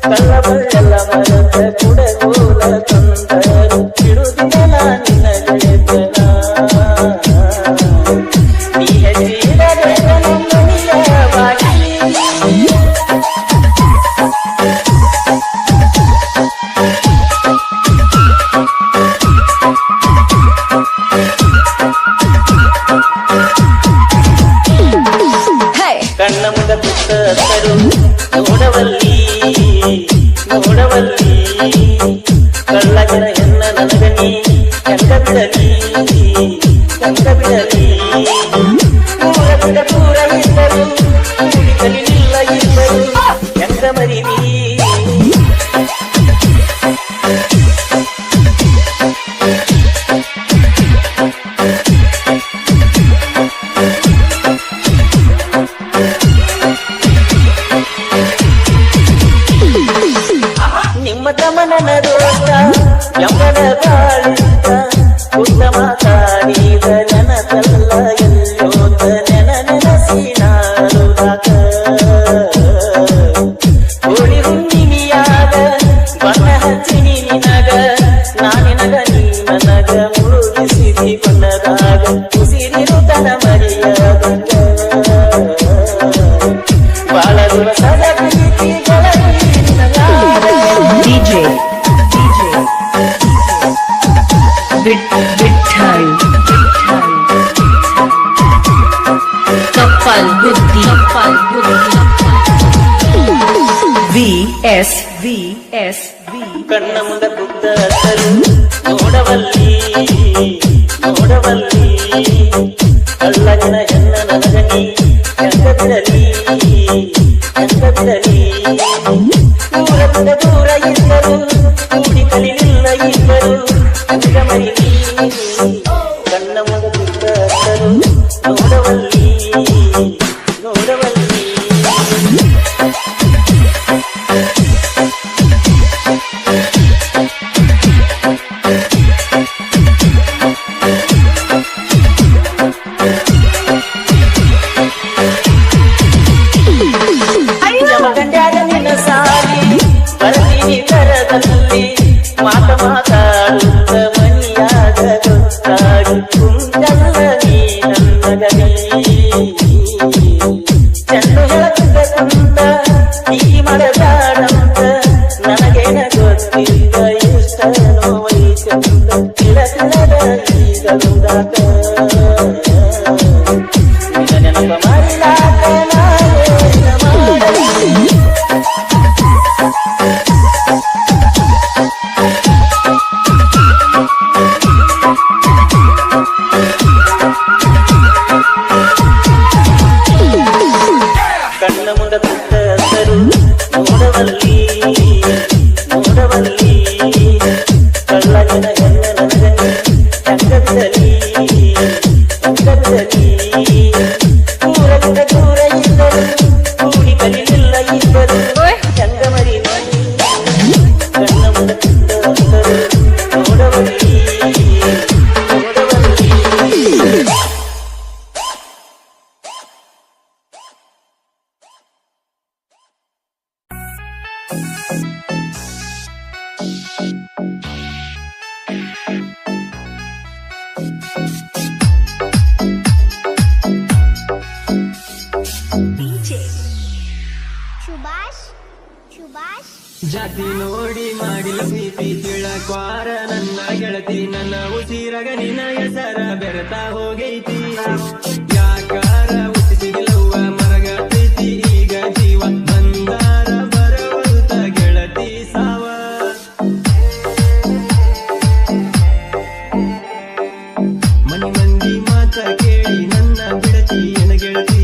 ಕಳ್ಳ ಬಳ್ಳೆಲ್ಲ ಮರದ ಕುಡಗೋಲ ತಂದರು ಬಿಡುದಿಲ್ಲ ನಿನ್ನ ಗೆಳೆತನ ನೀ ಹೆಚ್ಚಿದರೆ ನನ್ನ ಬಾಗಿ ಗುತ್ತರು ನೋಡವಲ್ಲಿ ನೋಡವಲ್ಲಿ ಕಳ್ಳಗನ ಹೆಣ್ಣ ನನಗನಿ ಕಂಡ ಬಿಡಲಿ ಕಂಡ ಬಿಡಲಿ ಪೂರ ಬಿಡ ಪೂರ ಇದ್ದರು ಕುಡಿಕಲಿಲ್ಲ ಇದ್ದರು ಎಂದ ಮರಿವಿ ನಿಮ್ಮ ತಮನನ ದೋಷ ಯಮನ ಬಾಳಿಂದ ಉತ್ತ ಮಾತಾಡಿದ ನೆನಕಲ್ಲ ಎಲ್ಲೋತ ನೆನಸಿ ನಾನುದಾಕ ಹೋಳಿ ಹುಣ್ಣಿಮೆಯಾಗ ಬಣ್ಣ ಹಚ್ಚಿನಿ ನಿನಗ ನಾನಿನಗ ನೀ ನನಗ ಮುಳುಗಿಸಿದಿ ಬಣ್ಣದಾಗ ಉಸಿರಿರುತನ ಮರಿಯಾದಂಗ ಬಾಳ ದಿವಸದ ಪ್ರೀತಿಗಳ DJ Vittal Kapal Buddhi VS ಕಣ್ಣ ಮುಂದ ಗುತ್ತರು ನೋಡವಲ್ಲಿ ನೋಡವಲ್ಲಿ ಕಳ್ಳಗನ ಹೆಣ್ಣ ನನಗನಿ ಕಂಡ ಬಿಡಲಿ ಕಂಡ ಬಿಡಲಿ ದೂರ ಬಿಡ ದೂರ ಇದ್ದರು ಕೂಡಿ ಕಲಿಲಿಲ್ಲ ಇದ್ದರು ಕಂಡ ಮರಿವಿ ಕಣ್ಣ ಮುಂದ ಗುತ್ತರು ನೋಡವಲ್ಲಿ ನೋಡವಲ್ಲಿ ಜಮಖಂಡ್ಯಾಗ ನಿನ್ನ ಸಾಲಿ ಬರ್ತೀನಿ ಕರದಲ್ಲಿ ಮಾತ ಮಾತಾಡುತ್ತ ಮನಿಯಾಗ ಗೊತ್ತಾಡಿ ಕುಂದಲ್ಲ ನೀ ನನ್ನ ಗನಿ ಚೆಂಡು ಹೇಳಕ್ಕಿದ್ದ ಕುಂತ ಈ ಮಾಡದಾಡಂತ ನನಗೇನ ಗೊತ್ತಿಲ್ಲ ಇಷ್ಟ ನೋವೈಕಂತ ತಿಳತಿಳದ ಈಗಲುದಾಕ ನಿನ್ನ ನೆನಪ ಮಾಡಿಲಾಕ ನಾನೇನ ಮಾಡಲಿ ಕಣ್ಣ ಮುಂದ ಗುತ್ತರು ನೋಡವಲ್ಲಿ ನೋಡವಲ್ಲಿ ಕಳ್ಳಗನ ಹೆಣ್ಣ ನನಗನಿ ಕಂಡ ಬಿಡಲಿ ಕಂಡ ಬಿಡಲಿ ದೂರ ಬಿಡ ದೂರ ಇದ್ದರು ಕೂಡಿ ಕಲಿಲಿಲ್ಲ ಇದ್ದರು ಚಂದ ಮರಿ ಕಣ್ಣ ಮುಂದ ಗುತ್ತರು ನೋಡವಲ್ಲಿ ನೋಡವಲ್ಲಿ ಜಾತಿ ನೋಡಿ ಮಾಡಿಲ್ಲ ಪ್ರೀತಿ ತಿಳಕ್ವಾರ ನನ್ನ ಗೆಳತಿ ನನ್ನ ಉಸಿರಗ ನಿನ್ನ ಹೆಸರ ಬೆರೆತಾ ಹೋಗೈತಿ ಯಾಕಾರ ಹುಟ್ಟಿಸಿದಿಲ್ಲವ್ವ ಮರಗ ಪ್ರೀತಿ ಈಗ ಜೀವ ಬಂದಾರ ಬರುವಂತ ಗೆಳತಿ ಸಾವ ಮನಿ ಮಂದಿ ಮಾತ ಕೇಳಿ ನನ್ನ ಬಿಡತಿ ಎನ ಗೆಳತಿ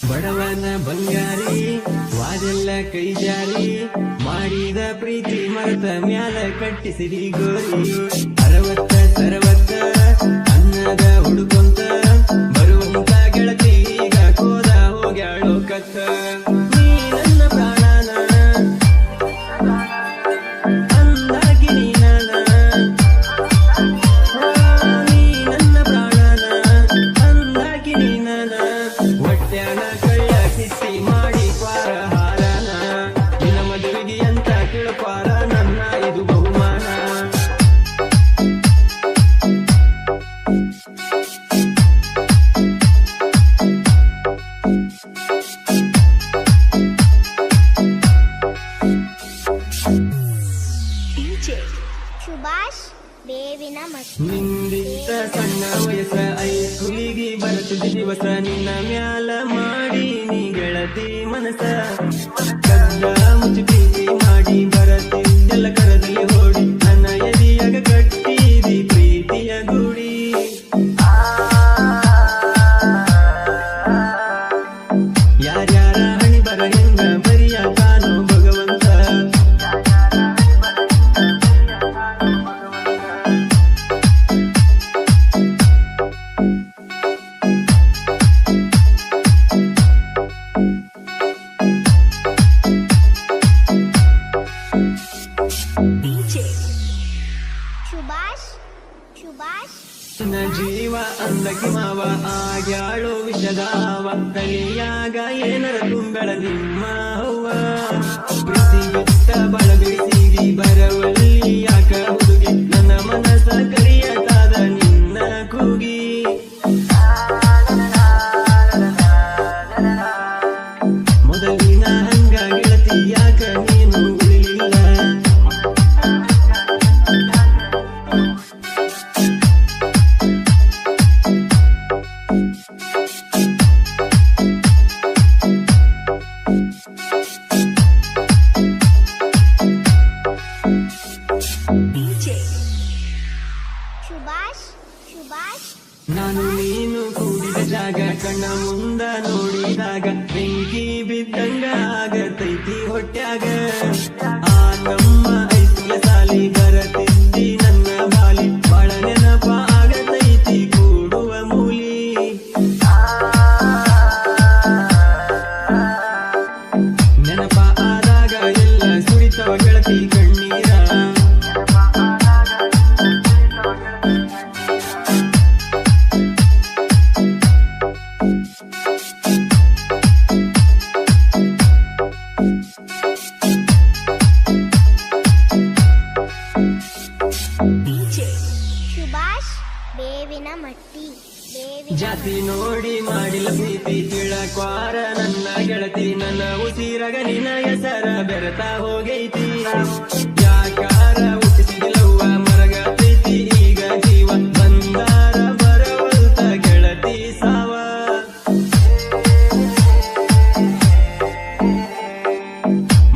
ಬಡವನ ಬಂಗಾರಿ ವಾದೆಲ್ಲ ಕೈ ಜಾರಿ ಮಾಡಿದ ಪ್ರೀತಿ ಮರೆತ ಮ್ಯಾಲ ಕಟ್ಟಿಸಿರಿ ಗೋರಿ 60 ಅನ್ನದ ಹುಡುಕೊಂತ ಬರುವಂತ ಗೆಳತಿ ಈಗ ಕೋದ ಹೋಗ್ಯಾಳೋ ಕತ್ತ ನೀ ನನ್ನ ಪ್ರಾಣನ ಅಂದಾಗಿ ನೀನನ ನೀ ನನ್ನ ಪ್ರಾಣನ ಅಂದಾಗಿ ನೀನನ ಹೊಟ್ಯಾನ ಕಳ್ಳ ಕಿತ್ತಿ ಮಾಡಿ ಕ್ವಾರ ಹಾರನ ನಿನ್ನ ಮದುವೆಗೆ ಅಂತ ತಿಳ್ಕ್ವಾರ ನನ್ನ ಇದು ಬಹುಮಾನ ಸುಭಾಷ್ ಬೇವಿನ ಮಟ್ಟಿ ನಿಂದಿತ್ತ ಸಣ್ಣ ವಯಸ್ಸ ಐಸ್ಕೂಲಿಗೆ ಬರುತ್ತಿದ್ದ ದಿವಸ ನಿನ್ನ ಮ್ಯಾಲ ಮಾಡಿ ನೀ ಗೆಳತಿ ಮನಸ ಕದ್ದ ಮುಚ್ಚಿ ಪ್ರೀತಿ ಮಾಡಿ ಬರತ್ತಿದ್ದೆಲ್ಲ ಕರದಲ್ಲಿ ಓಡಿ ನನ್ನ ಎದೆಯಾಗ ಕಟ್ಟಿದಿ ಪ್ರೀತಿಯ ಗುಡಿ ಯಾರ್ಯಾರ ಹಣಿ ಬರ ಹೆಂಗ ಬರಿಯ ಕಾನೋ ಭಗವಂತ ನನ್ನ ಜೀವ ಅಂದಕ್ಕೆ ಮಾವ ಆಗ್ಯಾಳೋ ವಿಷದಾವ ತಲೆಯಾಗ ಏನರ ತುಂಗಳ ನಿಮ್ಮ ಹವ್ವ ಪ್ರೀತಿ ಬಿಟ್ಟ ಬಳ ಬಿಡಿಸಿಗಿ ಬರವಲ್ಲಿ ಯಾಕ ಹುಡುಗಿ ನನ್ನ ಮನಸ ಕರಿಯತಾದ ನಿನ್ನ ಕೂಗಿ ಮೊದಲಿನ ಹಂಗ ಗೆಳತಿ ಯಾಕ ನೀನು ಉಳಿಲಿಲ್ಲ ನಾನು ನೀನು ಕೂಡಿದ ಜಾಗ ಕಣ್ಣ ಮುಂದ ನೋಡಿದಾಗ ಬೆಂಕಿ ಬಿದ್ದಂಗ ಆಗತೈತಿ ಹೊಟ್ಯಾಗ ಆ ನಮ್ಮ ಐತಿಯ ಸಾಲಿ ಬರತಿದ್ದಿ ನನ್ನ ಬಾಲಿ ಬಾಳ ನೆನಪ ಆಗತೈತಿ ಕೂಡುವ ಮೂಲಿ ನೆನಪ ಆದಾಗ ಎಲ್ಲ ಸುರಿತವ ಗೆಳತಿ ಕಣ್ಣೀರ ಬೇವಿನ ಮಟ್ಟಿ ಜಾತಿ ನೋಡಿ ಮಾಡಿಲ್ಲ ಪ್ರೀತಿ ತಿಳಕ್ವಾರ ನನ್ನ ಗೆಳತಿ ನನ್ನ ಉಸಿರಗ ನಿನ್ನ ಹೆಸರ ಬೆರತಾ ಹೋಗೈತಿ ಯಾಕಾರ ಹುಟ್ಟಿಸಿದಿಲ್ಲವ್ವ ಮರಗ ಪ್ರೀತಿ ಈಗ ಜೀವ ಬಂದಾರ ಬರವಲ್ತ ಗೆಳತಿ ಸಾವ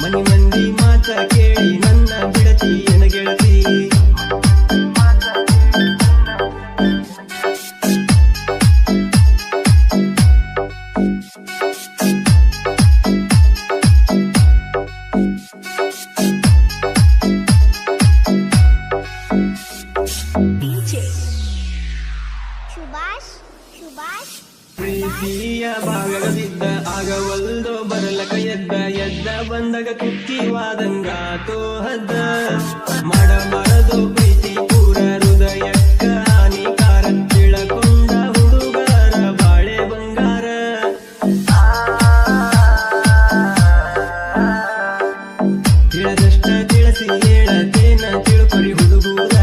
ಮನಿ ಮಂದಿ ಮಾತ ಕೇಳಿ ನನ್ನ ಬಿಡತಿ ಎನ ಗೆಳತಿ ಪ್ರೀತಿಯ ಭಾಗವಿದ್ದ ಆಗವಲ್ದೋ ಬರಲಕ ಎದ್ದ ಬಂದಾಗ ಕುಕ್ಕಿವಾದಂಗಾತೋ ಹದ್ದ ಮಾಡಬಾರದು ಪ್ರೀತಿ ಪೂರ ಹೃದಯಕ್ಕ ಹಾನಿಕಾರ ತಿಳಕೊಂಡ ಹುಡುಗರ ಬಾಳೆ ಬಂಗಾರ ತಿಳದಷ್ಟ ತಿಳಿಸಿ ಹೇಳತೇನ ತಿಳ್ಕೊರಿ ಹುಡುಗೂರ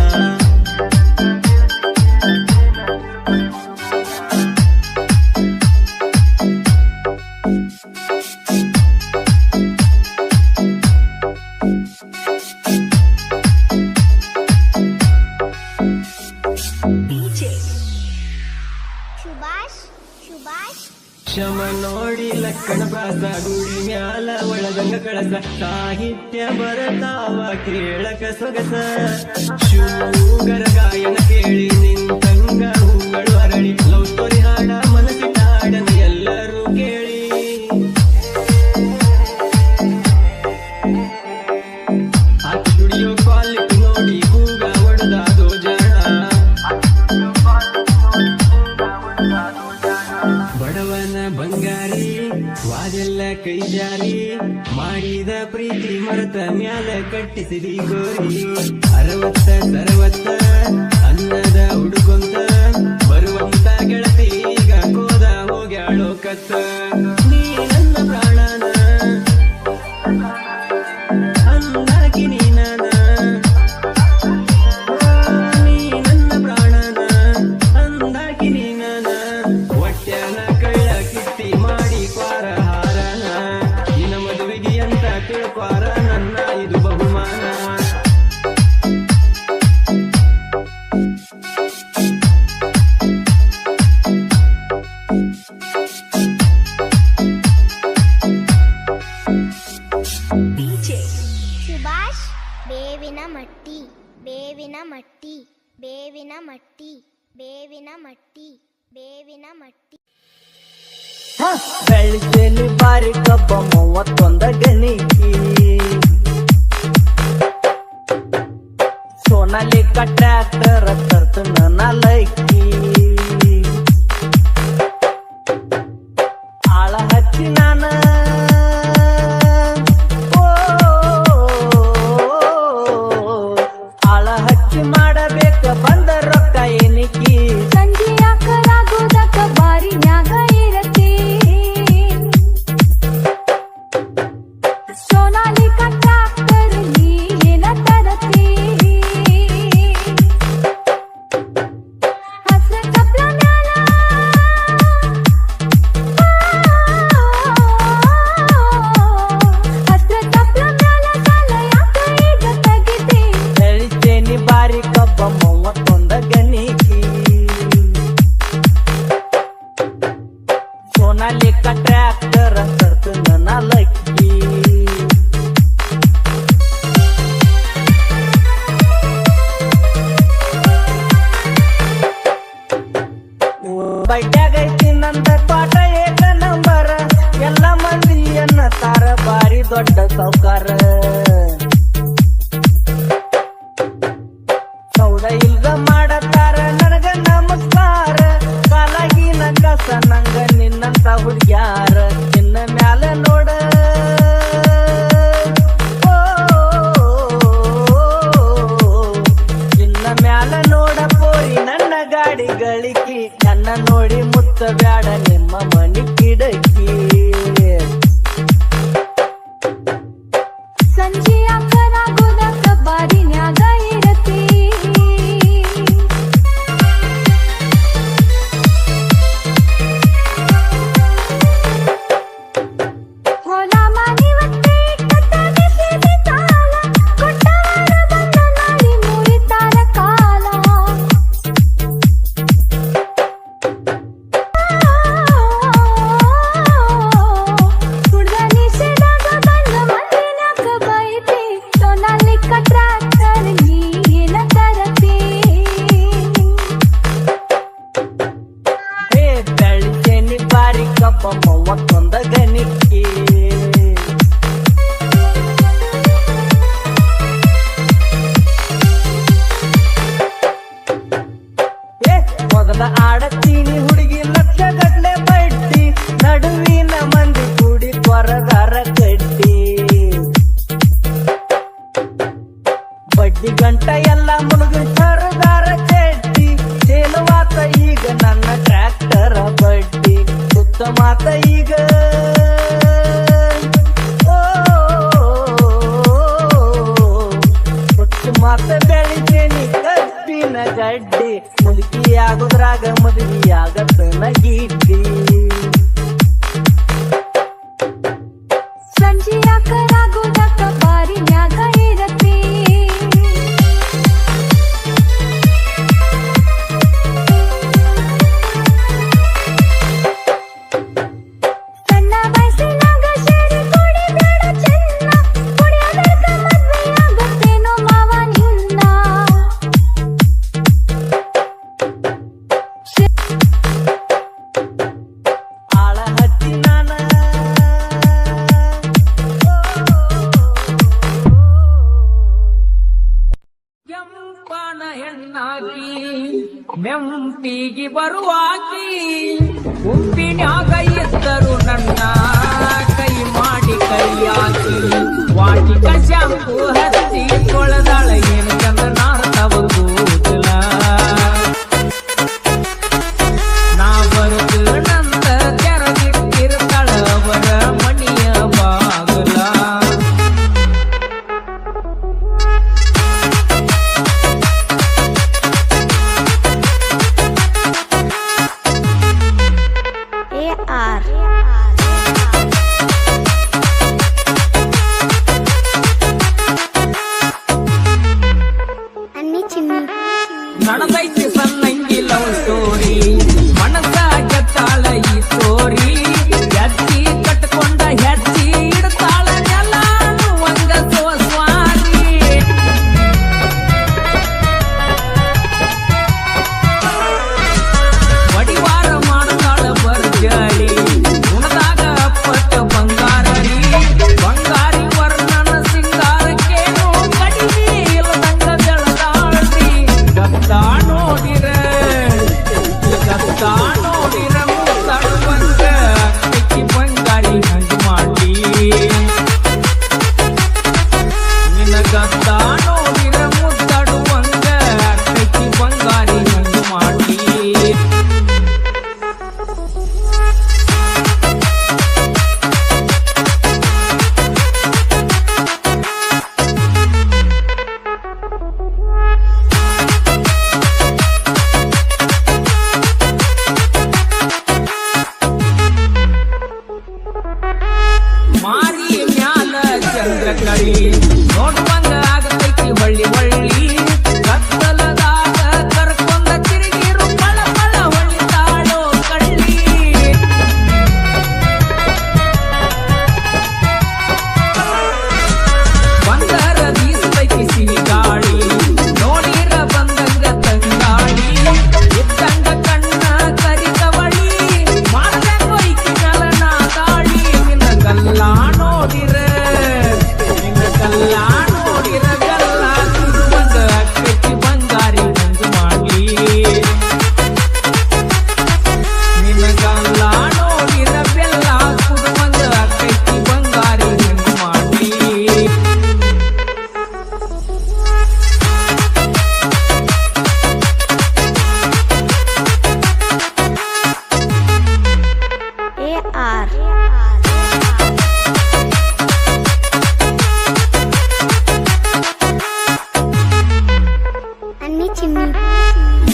ಶಮ ನೋಡಿ ಲಕ್ಕಣ ಪ್ರಾಸ ಗುಡಿ ಮ್ಯಾಲ ಒಳದಂಗ ಕಳಸ ಸಾಹಿತ್ಯ ಬರತಾವ ಕೇಳಕ ಸೊಗಸ ಶೂಗರ ಗಾಯನ ಕೇಳಿ ನಿಂತಂಗ ಹೂಗಳು ಅರಳಿ ಲವ್ ಸ್ಟೋರಿ ಹಾಡ ಮನಸ್ಸಿಟ್ಟ ಹಾಡನ ಎಲ್ಲರೂ ಕೇಳಿ ಆ ಸ್ಟುಡಿಯೋ ಕ್ವಾಲಿಟಿ ನೋಡಿ ಹೂಗ ಒಡೆದಾದೋ ಜಾಣ ಬಡವನ ಬಂಗಾರಿ ವಾದೆಲ್ಲ ಕೈ ಜಾರಿ ಮಾಡಿದ ಪ್ರೀತಿ ಮರತ ಮ್ಯಾಲ ಕಟ್ಟಿಸಿದಿ ಗೋರಿ 60 ಅನ್ನದ ಹುಡುಕೊಂತ ಬರುವಂತ ಗೆಳತಿ ಈಗ ಕೋದ ಹೋಗ್ಯಾಳೋ ಕತ್ತ ನೀ ನನ್ನ ಪ್ರಾಣನ ಅಂದಾಕಿ ನೀನನ ನೀ ನನ್ನ ಪ್ರಾಣನ ಅಂದಾಕಿ ನೀನನ ಹೊಟ್ಯಾನ ಕಳ್ಳ ಕಿಟ್ಟಿ ಮಾಡಿ ಕ್ವಾರ ಹಾರನ ನಿನ್ನ ಮದುವೆಗೆ ಅಂತ ತಿಳ್ಕ್ವಾರ ನನ್ನ ಇದು ಬಹುಮಾನ ಬೇವಿನ ಮಟ್ಟಿ ಬೇವಿನ ಮಟ್ಟಿ ಬೇವಿನ ಮಟ್ಟಿ ಬೇವಿನ ಮಟ್ಟಿ ಬೇವಿನ ಮಟ್ಟಿ ಬೆಳಿತೇನಿ ಬಾರಿ ಕಬ್ಬ 31 ಗಣಿಕಿ ಸೋನಾಲಿಕ ಟ್ರ್ಯಾಕ್ಟರ್ ತರ್ತನ ನಾಲಕ್ಕಿ ಆಳ ಹಚ್ಚಿ ನಾನ ಆಳ ಹಚ್ಚಿ ಮಾಡಬೇಕ ಬಂದ ರೊಕ್ಕ ಏನಿಕಿ ಸಂಜೆ ಯಾಕಲಾಗೋದಕ್ಕ ಬಾರಿನ್ಯಾಗ ಇರತಿ ಸೋನಾಲಿಕ ಟ್ರ್ಯಾಕ್ಟರ್ ನೀ ಏನ ತರತಿ ಹಸ್ರ ಕಪ್ಲ ಮ್ಯಾಲ ಹಸ್ರ ಕಪ್ಲ ಮ್ಯಾಲ ಸಾಲ ಯಾಕ ಈಗ ತೆಗಿತಿ ಬೆಳಿತೇನಿ ಬಾರಿ ಕಬ್ಬ 31 ಗಣಿಕಿ ಸೋನಾಲಿಕ ಟ್ರ್ಯಾಕ್ಟರ್ ತರ್ತನ ನಾಲಕ್ಕಿ ಬಡ್ಯಾಗೈತಿ ನಂದ ಪಾಠ ಏಕ ನಂಬರ ಎಲ್ಲ ಮಂದಿಯನ್ನ ತಾರ ಬಾರಿ ದೊಡ್ಡ ಸೌಕಾರ ಸೌದ ಇಲ್ದ ಮಾಡತಾರ ನನಗ ನಮಸ್ಕಾರ ಕಾಲಾಗಿನ ಕಸ ನಂಗ ನಿನ್ನಂತ ಹುಡ್ಗ್ಯಾರ ನಿನ್ನ ಮ್ಯಾಲ ನೋಡ ನಿನ್ನ ಮ್ಯಾಲ ನೋಡ ಪೋರಿ ನನ್ನ ಗಾಡಿ ಗಳಿಕಿ ನನ್ನ ನೋಡಿ ಮುತ್ತ ಬ್ಯಾಡ ನಿಮ್ಮ ಮನಿ ಕಿಡಕಿ ಸಂಜೆ ಯಾಕಲಾಗೋದಕ್ಕ ಬಾರಿನ್ಯಾಗ ಇರತಿ ಹೊಲ ಮನಿ ಒತ್ತೆ ಕಟ್ಟ ಬಿಸಿದಿ ತಾಳ ಕೊಟ್ಟವರ ಬಂದ ನಾಡಿ ಮುರಿತಾರ ಕಾಲ ಕುಡ್ದ ನಿಷೇಧಾಗ ಬಂದ ಮಂದಿನ್ಯಾಕ ಬೈತಿ ಸೋನಾಲಿಕ ಟ್ರ್ಯಾಕ್ಟರ್ ನೀ ಏನ ತರತಿ ಹೇ ಬೆಳಿತೇನಿ ಬಾರಿ ಕಬ್ಬ 31 ಗಣಿಕಿ ಮೊದಲ ಆಡತೀನಿ ಹುಡುಗಿ ಲಕ್ಷ ಗಟ್ಲೆ ಬಡ್ಡಿ ನಡುವಿನ ಮಂದಿ ಕೂಡಿ ಕೊರದಾರ ಕಡ್ಡಿ ಬಡ್ಡಿ ಗಂಟ ಎಲ್ಲ ಮುಳುಗಿ ಸರದಾರ ಚಡ್ಡಿ ತೇಲುವಾತ ಈಗ ನನ್ನ ಟ್ರ್ಯಾಕ್ಟರ್ ಬಡ್ಡಿ ಸುತ್ತ ಮಾತ ಈಗ ಸುತ್ತ ಮಾತ ಬೆಳಿತೇನಿ ಕಬ್ಬಿನ ಗಡ್ಡಿ ಮುದುಕಿ ಆಗೋದ್ರಾಗ ಮದುವೆ ಆಗತ್ತನ ಗೀಟಿ ಸಂಜೆ ಯಾಕಲಾಗೋದಕ್ಕ ಬಾರಿನ್ಯಾಗ ಇರತಿ ಸಣ್ಣ ವಯಸ್ಸಿನಾಗ ಸೇರಿ ಕುಡಿಬೇಡ ಚೆನ್ನ ಕುಡಿಯೋದಕ್ಕ ಮದ್ವೆಯಾಗತ್ತೇನೋ ಮಾವ ನಿನ್ನ ಆಳ ಹಚ್ಚಿ ನಾನ ಕೆಂಪನ ಹೆಣ್ಣಾಕಿ ಮೆಂಪಿಗೆ ಬರುವಾಕಿ ಉಪ್ಪಿನ್ಯಾಗ ಇದ್ದರು ನನ್ನ ಕೈ ಮಾಡಿ ಕೈಯಾಕಿ ವಾಟಿಕ ಶಾಂಪು ಹಚ್ಚಿ ತೊಳೆದಾಳ ಏನು ಚಂದ ನಾರ್ತವ ಕೂದಲ ನಾ ಬರುತ್ತ ನಂದ ತೆರದಿಟ್ಟಿರ್ತಾಳ ಅವರ ಮಣಿಯ ಬಾಗಲ AR ಅನ್ನಿ ಚಿನ್ನಿ ನಡೆದೈತಿ ಸಣ್ಣಂಗಿ ಲವ್ ಸ್ಟೋರಿ ಮನಸ ಗೆತ್ತಾಳ ಈ ಸ್ಟೋರಿ ಎತ್ತಿ ಕಟ್ಕೊಂಡ ಹೆಜ್ಜಿ ಇಡ್ತಾಳ ಎಲ್ಲ ಒಂದ ಸೋಸ್ವಾರಿ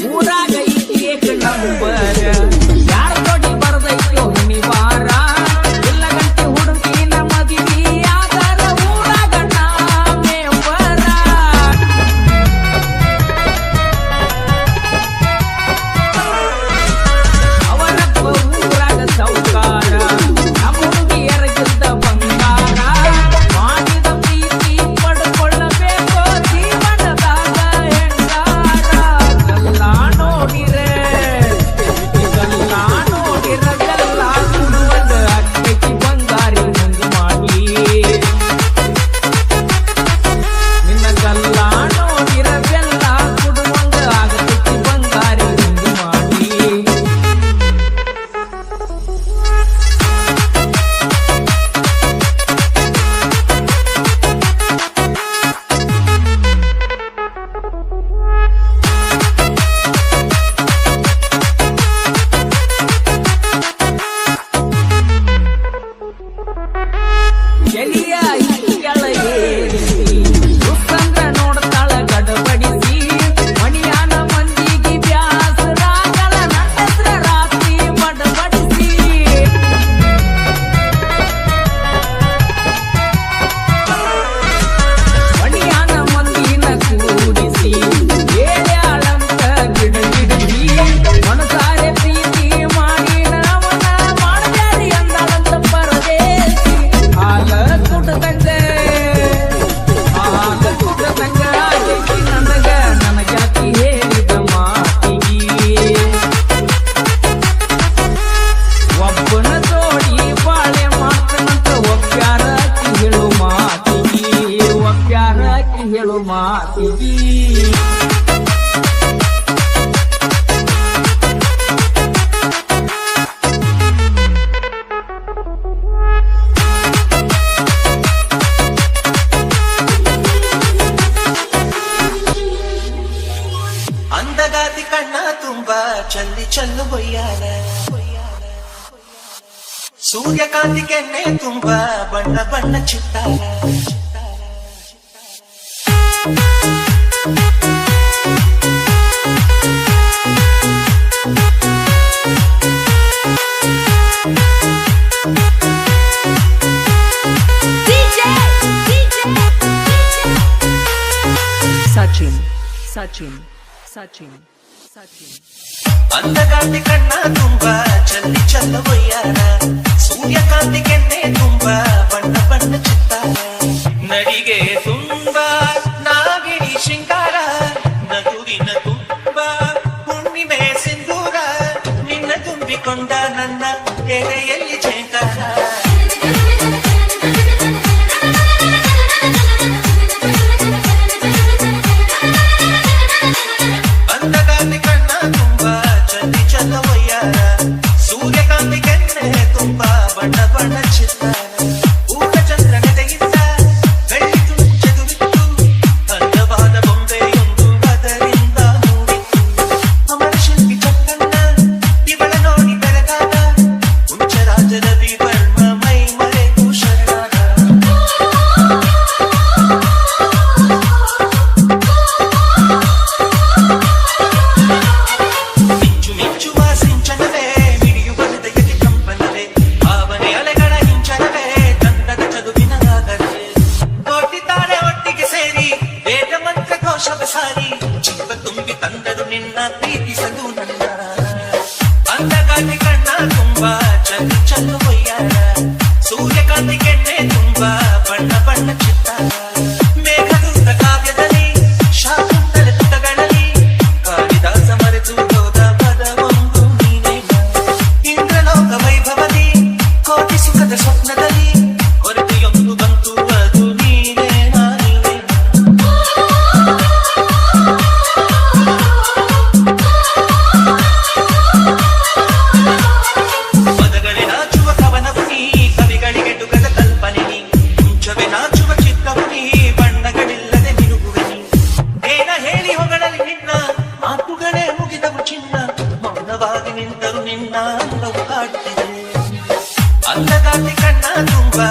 ಊರಾಗ ಏಕ ನಂಬರ ಯಾರ ಜೋಡಿ ಬರದೈತೋ ನಿವಾರ ಇಲ್ಲ ಗಂಟೆ ಹುಡುಗಿನ ಮದುವೆ ಆದರ ಊರಾಗ ನಾಮೇ ಬರ ಅವರಪ್ಪ ಊರಾಗ ಸೌಕಾರ ನಮ್ಮ ಹುಡುಗಿಯರಿಗಿದ್ದ ಬಂಗಾರ ಮಾಡಿದ ಪ್ರೀತಿ ಪಡ್ಕೊಳ್ಳಬೇಕು ಜೀವನದಾಗ ಹೆಂಗಾರ ಎಲ್ಲ ನೋಡಿರೆ ಇದೆಲ್ಲ ನೋಡಿರದೆಲ್ಲ ಸುಡುವಂಗ ಅಕ್ಕಿ ಬಂಗಾರಿ ಹಂಗ ಮಾಡಿ ನಿನ್ನಗಲ್ಲ ನೋಡಿರದೆಲ್ಲ ಸುಡುವಂಗ ಅಕ್ಕಿ ಬಂಗಾರಿ ಹಂಗ ಮಾಡಿ ಎಲಿಯ ಇಕ್ಕೆಳ ಏರಿಸಿ ಉತ್ತಂದ್ರ ನೋಡ್ತಾಳ ಗಡಬಡಿಸಿ ಮಣಿಯಾನ ಮಂದಿಗೆ ಬ್ಯಾಸರಾಗಳ ನಟಸ್ರ ರಾತ್ರಿ ಬಡಬಡಿಸಿ ಮಣಿಯಾನ ಮಂದಿನ ಕೂಡಿಸಿ ಏಳ್ಯಾಳಂತ ಗಿಡಗಿಡಿಸಿ ಮನಸಾರೆ ಪ್ರೀತಿ ಮಾಡಿ ನವನ ಮಾಡಬ್ಯಾರಿ ಅಂದಾಳಂತ ಪರದೇಸಿ ಹಾಲ ಕುಡ್ದಂಗ ಆಗೈತಿ ನನಗ್ಯಾಕಿ ಹೇಳಿದ ಮಾತಿಗೆ ಒಬ್ಬನ ಜೋಡಿ ಬಾಳೆ ಮಾಡ್ತನಂತ ಒಪ್ಪ್ಯಾರಾಕಿ ಹೇಳು ಮಾತಿಗೆ ಅಂದಗಾತಿ ಕಣ್ಣ ತುಂಬಾ ಚಲ್ಲಿ ಚಲ್ಲು ಬೊಯ್ಯಾಲ ಸೂರ್ಯಕಾಂತಿ ಕೆನ್ನೆ ತುಂಬಾ ಬಣ್ಣ ಬಣ್ಣ ಚಿತ್ತಾರ Sachin. ಅಂದಗಾತಿ ಕಣ್ಣ ತುಂಬಾ ಚಲ್ಲಿ ಚಲ್ಲ ಬೊಯ್ಯಾರ ಸೂರ್ಯಕಾಂತಿ ಕೆನ್ನೆ ತುಂಬಾ ಬಣ್ಣ ಬಣ್ಣ ಚಿತ್ತಾರ ನಡಿಗೆ ತುಂಬಾ ನಾಗಿಣಿ ಶೃಂಗಾರ ನಗುವಿನ ತುಂಬಾ ಹುಣ್ಣಿಮೆ ಸಿಂಧೂರ ನಿನ್ನ ತುಂಬಿಕೊಂಡ ನನ್ನ ಎದೆಯಲ್ಲಿ ಜೇಂಕಾರ ಅಂದಗಾತಿ ಕಣ್ಣ ತುಂಬಾ ಚಲ್ಲಿ ಚಲ್ಲ ಬೊಯ್ಯಾರ ಸೂರ್ಯಕಾಂತಿ ಕೆನ್ನೆ ತುಂಬಾ ಬಣ್ಣ ಬಣ್ಣ ಚಿತ್ತಾರ ಊಟ ಚಂದ್ರನೆದೆಯಿಂದ ಬೆಳ್ಳಿ ತುಂಚೆದುರಿತ್ತು ಅಂದವಾದ ಬೊಂಬೆಯೊಂದು ಅದರಿಂದ ಮೂಡಿತ್ತು ಅಮರ ಶಿಲ್ಪಿ ಚಕ್ಕಣ್ಣ ಇವಳ ನೋಡಿ ಬೆರಗಾದ ಹುಂಚರಾಜದ ವಿವರ್ಮ ಮೈ ಮರೆತು ಶರಣಾದ ಮಿಂಚು ಮಿಂಚುವ ಸಿಂಚನವೇ ಮಿಡಿಯುವ ಹೃದಯಕ್ಕೆ ಕಂಪನವೇ ಭಾವನೆ ಅಲೆಗಳ ಹಿಂಚನವೇ ತಂಡದ ಚದುವಿನ ಆಗರವೇ ಕೋಟಿತಾರೆ ಒಟ್ಟಿಗೆ ಸೇರಿ ವೇದ ಮಂತ್ರ ಘೋಷವ ಸಾರಿ ಜೀವ ತುಂಬಿ ತಂದರು ನಿನ್ನ ಪ್ರೀತಿಸಲು ನನ್ನ ಅಂದಗಾತಿ ಕಣ್ಣ ತುಂಬಾ ಚಲ್ಲು ಚಲ್ಲು ಬೊಯ್ಯಾರ ಸೂರ್ಯಕಾಂತಿ ಕೆನ್ನೆ ತುಂಬಾ ಬಣ್ಣ ಬಣ್ಣ ಚಿತ್ತಾರ ಮೇಘದೂತ ಕಾವ್ಯದಲ್ಲಿ ಶಾಕುಂತಲ ತುಟಗಳಲ್ಲಿ ಕಾಳಿದಾಸ ಮರೆತು ಹೋದ ಪದವೊಂದು ನೀನೇ ಇಂದ್ರಲೋಕ ವೈಭವದಿ ಕೋಟಿ ಸುಖದ ಸ್ವಪ್ನದಲ್ಲಿ ಕೊರತೆಯೊಂದು ಬಂತು ಅದು ನೀನೇ ನಾನೇ ಪದಗಳೇ ನಾಚುವ ಕವನವು ನೀ ಕವಿಗಳಿಗೆ ಡುಗದ ಕಲ್ಪನೆ ನೀ ಮುಂಚವೇ ನಾಚುವ ಚಿತ್ರವು ನೀ ಬಣ್ಣಗಳಿಲ್ಲದೆ ಮಿನುಗುವೆ ನೀ ಏನ ಹೇಳಿ ಹೊಗಳಲ್ಲಿ ನಿನ್ನ ಮಾತುಗಳೇ ಮುಗಿದವು ಚಿನ್ನ ಮೌನವಾಗಿ ನಿಂತರು ನಿನ್ನ ಅಂದವು ಕಾಡುತ್ತಿದೆ ಅಂದಗಾತಿ ಕಣ್ಣ ತುಂಬಾ